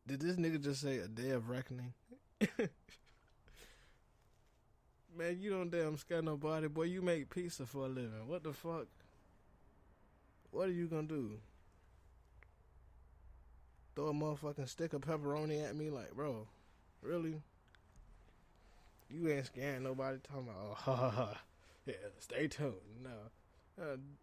Did this nigga just say a day of reckoning? Man, you don't damn scare nobody. Boy, you make pizza for a living. What the fuck? What are you gonna do? Throw a motherfucking stick of pepperoni at me? Like, bro, really? You ain't scaring nobody talking about, oh, ha ha ha. Yeah, stay tuned. No.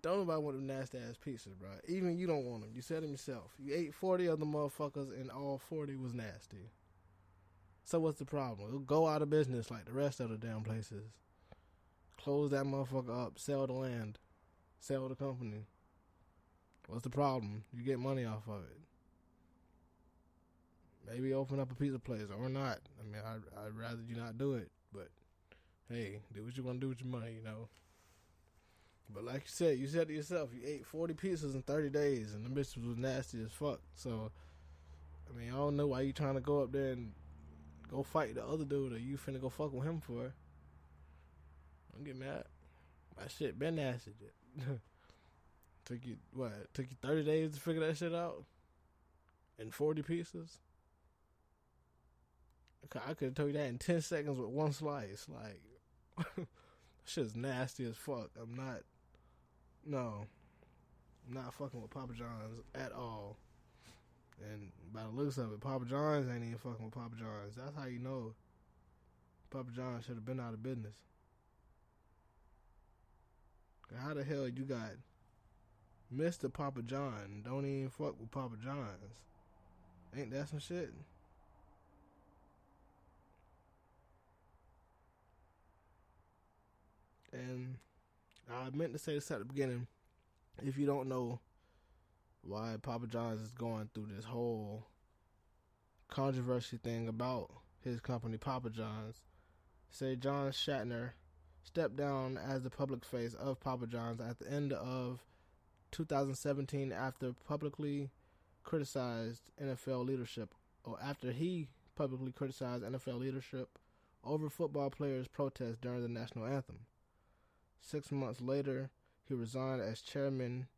Don't nobody want them nasty ass pizzas, bro. Even you don't want them. You said them yourself. You ate 40 of the motherfuckers and all 40 was nasty. So what's the problem? It'll go out of business like the rest of the damn places. Close that motherfucker up. Sell the land. Sell the company. What's the problem? You get money off of it. Maybe open up a pizza place or not. I mean, I'd rather you not do it. But, hey, do what you want to do with your money, you know. But like you said to yourself, you ate 40 pizzas in 30 days and the bitches was nasty as fuck. So, I mean, I don't know why you trying to go up there and go fight the other dude, or you finna go fuck with him for. Don't get mad. My shit been nasty. Took you 30 days to figure that shit out? And 40 pieces? I could have told you that in 10 seconds with one slice. Like, shit's nasty as fuck. I'm not fucking with Papa John's at all. And by the looks of it, Papa John's ain't even fucking with Papa John's. That's how you know Papa John's should have been out of business. How the hell you got Mr. Papa John don't even fuck with Papa John's? Ain't that some shit? And I meant to say this at the beginning. If you don't know why Papa John's is going through this whole controversy thing about his company, Papa John's, say John Schnatter stepped down as the public face of Papa John's at the end of 2017 after publicly criticized NFL leadership, or after he publicly criticized NFL leadership over football players' protests during the national anthem. 6 months later, he resigned as chairman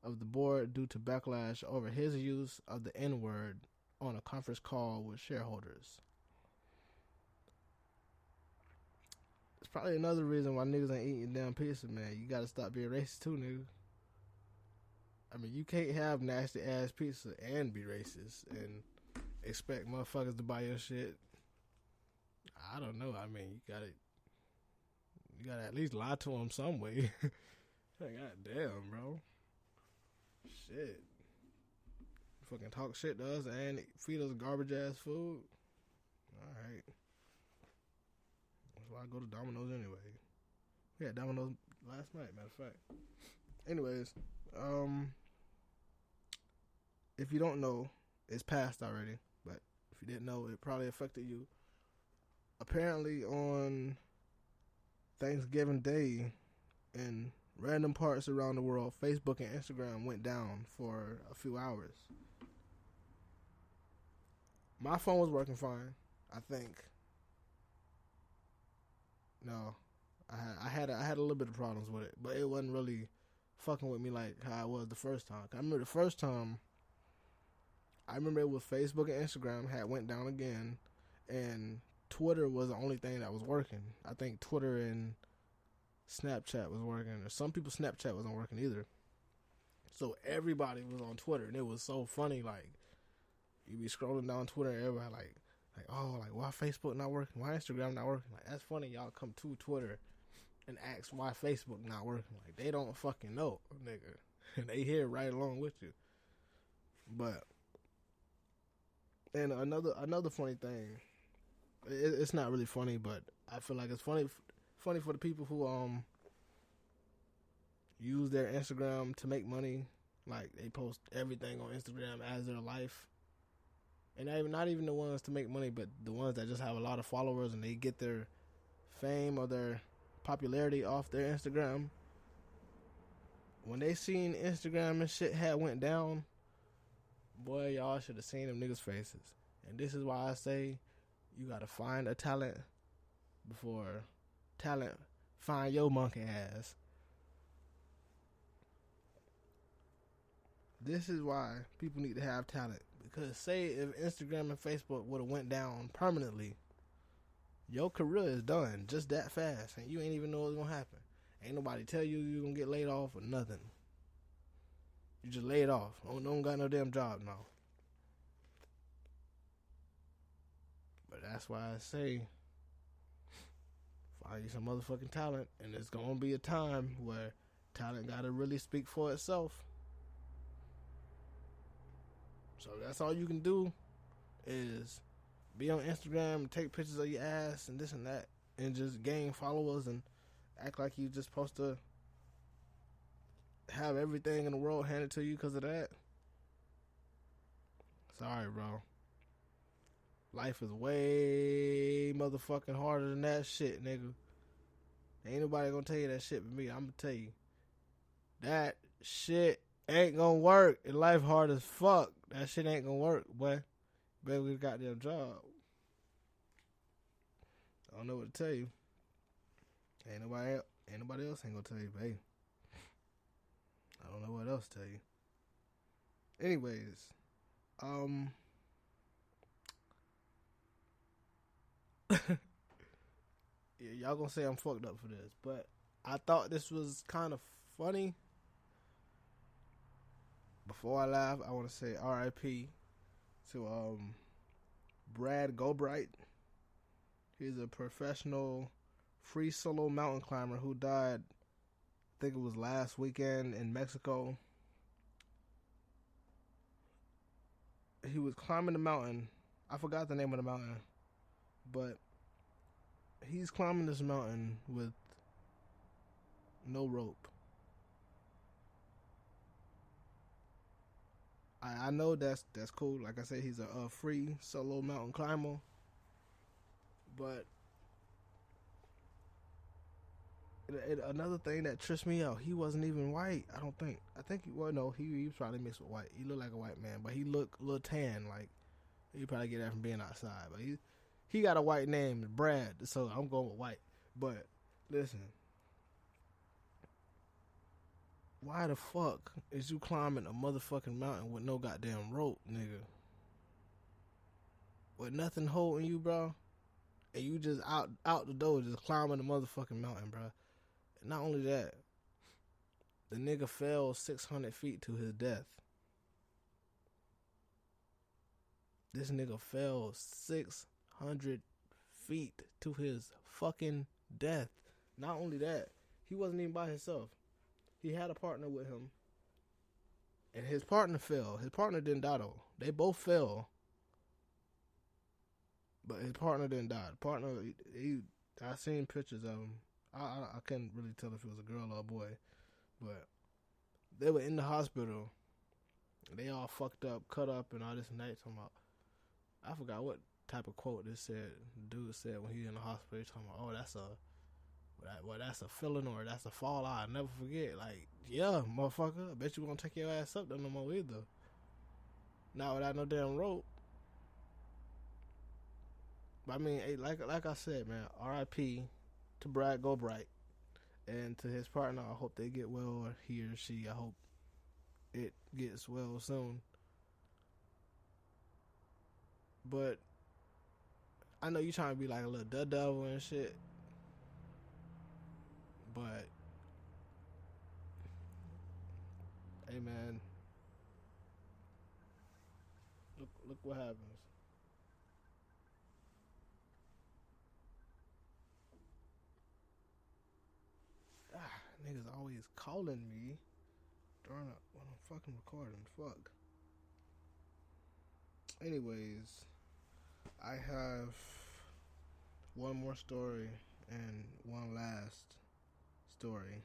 of the board due to backlash over his use of the N-word on a conference call with shareholders. It's probably another reason why niggas ain't eating damn pizza, man. You gotta stop being racist too, nigga. I mean, you can't have nasty ass pizza and be racist and expect motherfuckers to buy your shit. I don't know. I mean, you gotta at least lie to them some way. God damn, bro. Shit. Fucking talk shit to us and feed us garbage ass food. Alright. That's why I go to Domino's anyway. We had Domino's last night, matter of fact. Anyways, if you don't know, it's passed already. But if you didn't know, it probably affected you. Apparently on Thanksgiving Day in random parts around the world, Facebook and Instagram went down for a few hours. My phone was working fine, I think. No, I had a little bit of problems with it, but it wasn't really fucking with me like how I was the first time. I remember the first time. I remember it was Facebook and Instagram had went down again, and Twitter was the only thing that was working. I think Twitter and Snapchat was working, or some people Snapchat wasn't working either. So everybody was on Twitter, and it was so funny. Like, you be scrolling down Twitter, and everybody like, oh, like why Facebook not working? Why Instagram not working? Like, that's funny. Y'all come to Twitter and ask why Facebook not working. Like, they don't fucking know, nigga, and they here right along with you. But and another funny thing, it's not really funny, but I feel like it's funny for the people who use their Instagram to make money. Like, they post everything on Instagram as their life, and not even the ones to make money, but the ones that just have a lot of followers and they get their fame or their popularity off their Instagram. When they seen Instagram and shit had went down, boy, y'all should have seen them niggas' faces. And this is why I say you gotta find a talent before talent find your monkey ass. This is why people need to have talent. Because say if Instagram and Facebook would have went down permanently, your career is done just that fast, and you ain't even know what's gonna happen. Ain't nobody tell you you're gonna get laid off or nothing. You just laid off. Don't got no damn job now. But that's why I say find you some motherfucking talent, and there's gonna be a time where talent gotta really speak for itself. So that's all you can do is be on Instagram and take pictures of your ass and this and that, and just gain followers and act like you just supposed to have everything in the world handed to you because of that. Sorry, bro. Life is way motherfucking harder than that shit, nigga. Ain't nobody gonna tell you that shit but me. I'm gonna tell you. That shit ain't gonna work. And life hard as fuck. That shit ain't gonna work, boy. Better get a goddamn job. I don't know what to tell you. Ain't nobody else ain't gonna tell you, babe. I don't know what else to tell you. Anyways, yeah, y'all gonna say I'm fucked up for this, but I thought this was kind of funny. Before I laugh, I want to say R.I.P. to Brad Gobright. He's a professional free solo mountain climber who died, I think it was last weekend in Mexico. He was climbing the mountain. I forgot the name of the mountain, but he's climbing this mountain with no rope. I know that's cool. Like I said, he's a free solo mountain climber, but another thing that tripped me out, he wasn't even white. I think he was probably mixed with white. He looked like a white man, but he looked a little tan. Like, you probably get that from being outside. But he got a white name, Brad, so I'm going with white. But listen, why the fuck is you climbing a motherfucking mountain with no goddamn rope, nigga? With nothing holding you, bro? And you just out the door just climbing the motherfucking mountain, bro. And not only that, the nigga fell 600 feet to his death. This nigga fell 600 feet to his fucking death. Not only that, he wasn't even by himself. He had a partner with him, and his partner fell. His partner didn't die though. They both fell, but his partner didn't die. The partner, I seen pictures of him. I couldn't really tell if it was a girl or a boy, but they were in the hospital. They all fucked up, cut up, and all this and that. Talking about, I forgot what type of quote this said. The dude said when he was in the hospital, he talking about, that's a feeling or that's a fall I'll never forget. Like, yeah, motherfucker, I bet you won't take your ass up there no more either. Not without no damn rope. But I mean, hey, like I said, man, R.I.P. to Brad Gobright. And to his partner, I hope they get well, or he or she, I hope it gets well soon. But I know you trying to be like a little devil and shit, but hey man, look what happens. Niggas always calling me during when I'm fucking recording. Fuck. Anyways, I have one more story and one last story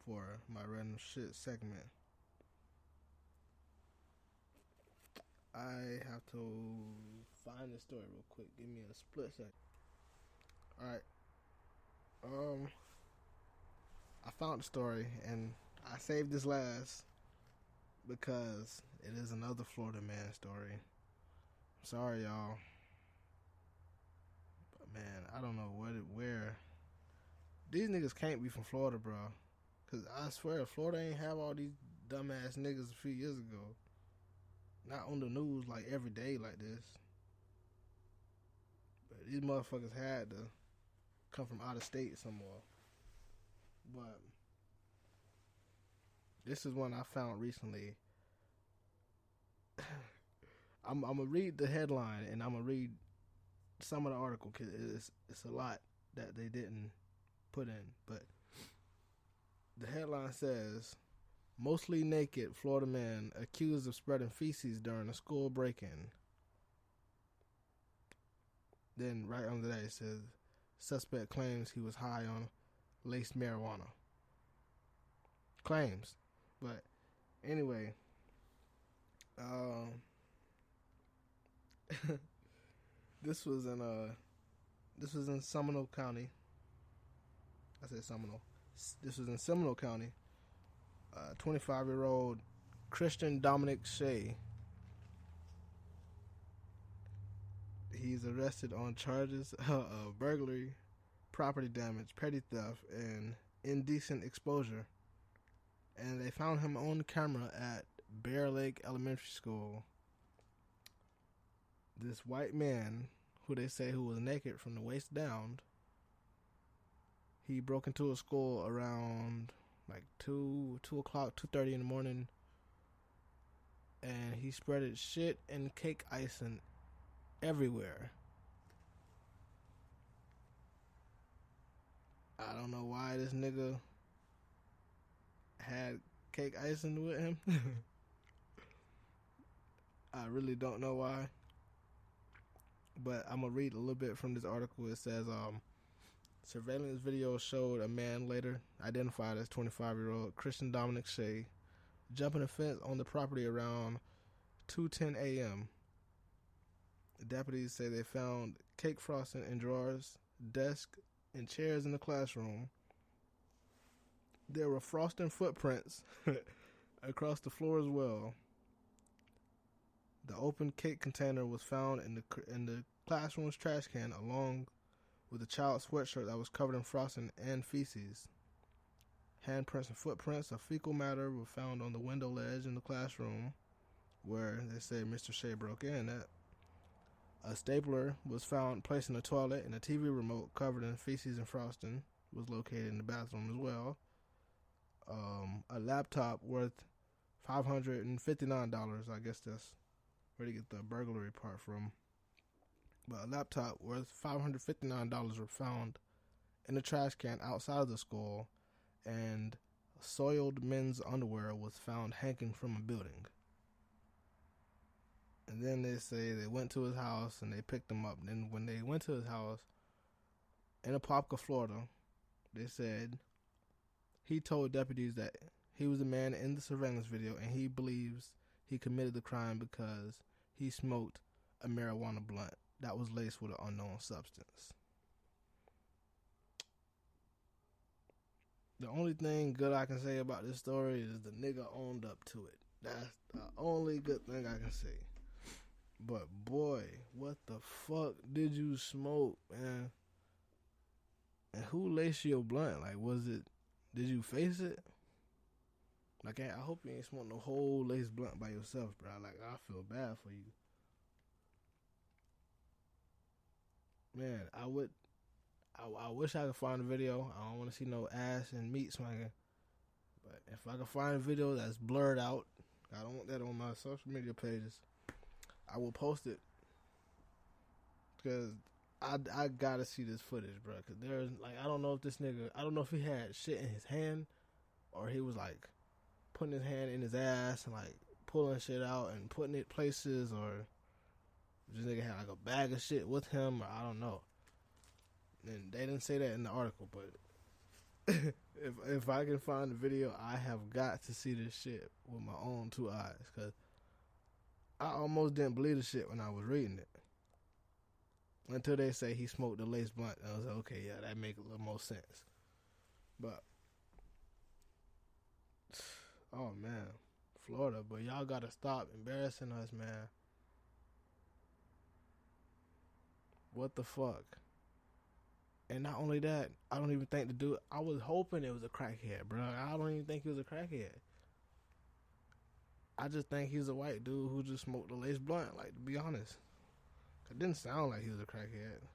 for my random shit segment. I have to find the story real quick. Give me a split second. Alright. I found the story and I saved this last because it is another Florida man story. Sorry, y'all. But man, I don't know where. These niggas can't be from Florida, bro. Cause I swear, Florida ain't have all these dumbass niggas a few years ago. Not on the news like every day like this. But these motherfuckers had to come from out of state somewhere. But this is one I found recently. I'm gonna read the headline and I'm gonna read some of the article because it's a lot that they didn't put in. But the headline says, mostly naked Florida man accused of spreading feces during a school break-in. Then right under that it says, suspect claims he was high on laced marijuana. Claims. But anyway, this was in Seminole County. I said Seminole. This was in Seminole County. 25-year-old Christian Dominic Shea. He's arrested on charges of burglary, property damage, petty theft, and indecent exposure. And they found him on camera at Bear Lake Elementary School. This white man, who they say who was naked from the waist down, he broke into a school around like 2 o'clock, 2:30 in the morning, and he spreaded shit and cake icing everywhere. I don't know why this nigga had cake icing with him. I really don't know why. But I'm going to read a little bit from this article. It says, surveillance video showed a man later identified as 25-year-old Christian Dominic Shea jumping a fence on the property around 2:10 a.m. Deputies say they found cake frosting in drawers, desks, and chairs in the classroom. There were frosting footprints across the floor as well. The open cake container was found in the classroom's trash can, along with a child's sweatshirt that was covered in frosting and feces. Handprints and footprints of fecal matter were found on the window ledge in the classroom, where they say Mr. Shea broke in. A stapler was found placed in the toilet, and a TV remote covered in feces and frosting was located in the bathroom as well. A laptop worth $559. I guess that's where they get the burglary part from. But a laptop worth $559 were found in the trash can outside of the school, and soiled men's underwear was found hanging from a building. And then they say they went to his house and they picked him up. And then when they went to his house in Apopka, Florida, they said he told deputies that he was the man in the surveillance video and he believes he committed the crime because he smoked a marijuana blunt that was laced with an unknown substance. The only thing good I can say about this story is the nigga owned up to it. That's the only good thing I can say. But boy, what the fuck did you smoke, man? And who laced your blunt? Like, did you face it? Like, I hope you ain't smoking no whole lace blunt by yourself, bro. Like, I feel bad for you. Man, I wish I could find a video. I don't want to see no ass and meat smacking. But if I can find a video that's blurred out, I don't want that on my social media pages, I will post it. Because I gotta see this footage, bro. Because there's, like, I don't know if he had shit in his hand, or he was, like, putting his hand in his ass and, like, pulling shit out and putting it places, or this nigga had, like, a bag of shit with him, or I don't know. And they didn't say that in the article, but if I can find the video, I have got to see this shit with my own two eyes, because I almost didn't believe the shit when I was reading it. Until they say he smoked the lace blunt, and I was like, okay, yeah, that makes a little more sense. But, oh man, Florida, but y'all gotta stop embarrassing us, man. What the fuck? And not only that, I don't even think the dude, I was hoping it was a crackhead, bro. I don't even think he was a crackhead. I just think he's a white dude who just smoked the lace blunt, like, to be honest. It didn't sound like he was a crackhead.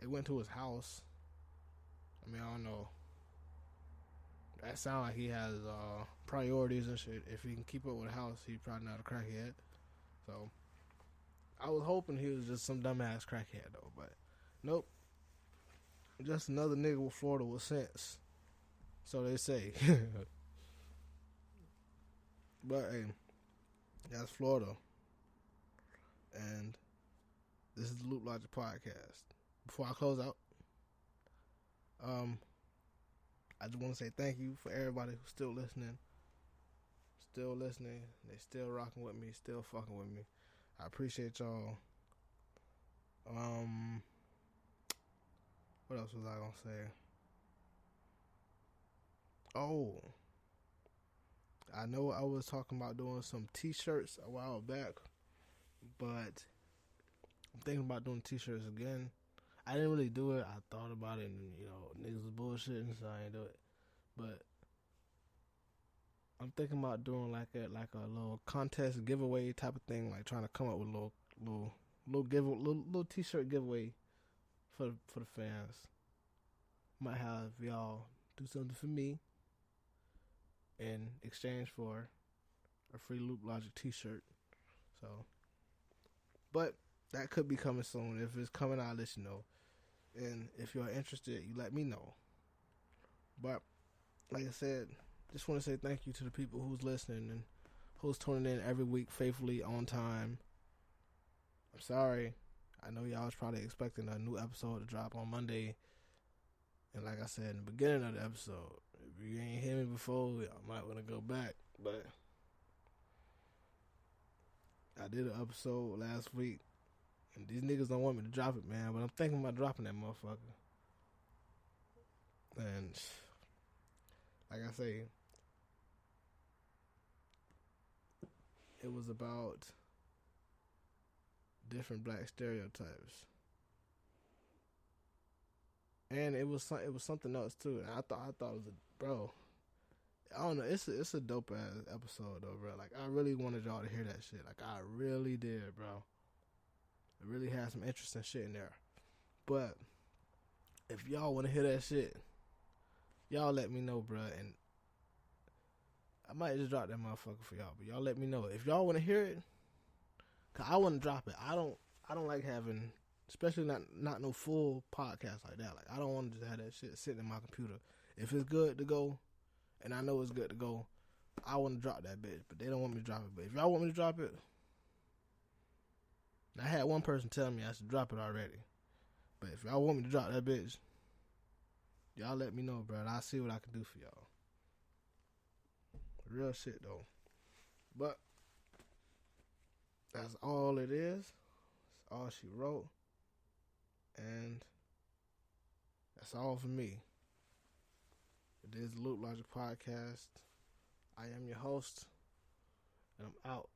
It went to his house. I mean, I don't know. That sound like he has priorities and shit. If he can keep up with the house, he's probably not a crackhead. So, I was hoping he was just some dumbass crackhead, though. But, nope. Just another nigga with Florida with sense. So they say. But, hey, that's Florida. And this is the Loop Logic Podcast. Before I close out, I just want to say thank you for everybody who's still listening. They still rocking with me, still fucking with me. I appreciate y'all. What else was I gonna say? Oh, I know I was talking about doing some t-shirts a while back, but I'm thinking about doing t-shirts again. I didn't really do it. I thought about it, and niggas was bullshitting, so I ain't do it. But I'm thinking about doing like a little contest giveaway type of thing, like trying to come up with a little t-shirt giveaway for the fans. Might have y'all do something for me in exchange for a free Loop Logic t-shirt. So, but that could be coming soon. If it's coming, I'll let you know. And if you're interested, you let me know. But like I said, just want to say thank you to the people who's listening and who's tuning in every week faithfully on time. I'm sorry. I know y'all was probably expecting a new episode to drop on Monday. And like I said in the beginning of the episode, if you ain't hear me before, y'all might want to go back. But I did an episode last week, and these niggas don't want me to drop it, man. But I'm thinking about dropping that motherfucker. And like I say, it was about different black stereotypes. And it was something else too. And I thought it was bro. I don't know. It's a dope ass episode though, bro. Like I really wanted y'all to hear that shit. Like I really did, bro. It really had some interesting shit in there. But if y'all want to hear that shit, y'all let me know, bro. And I might just drop that motherfucker for y'all. But y'all let me know if y'all want to hear it. Cause I want to drop it. I don't like having. Especially not no full podcast like that. Like I don't want to just have that shit sitting in my computer. If it's good to go, and I know it's good to go, I want to drop that bitch. But they don't want me to drop it. But if y'all want me to drop it, I had one person tell me I should drop it already. But if y'all want me to drop that bitch, y'all let me know, bro. I'll see what I can do for y'all. Real shit though. But that's all it is. That's all she wrote. And that's all for me. It is the Loop Logic Podcast. I am your host, and I'm out.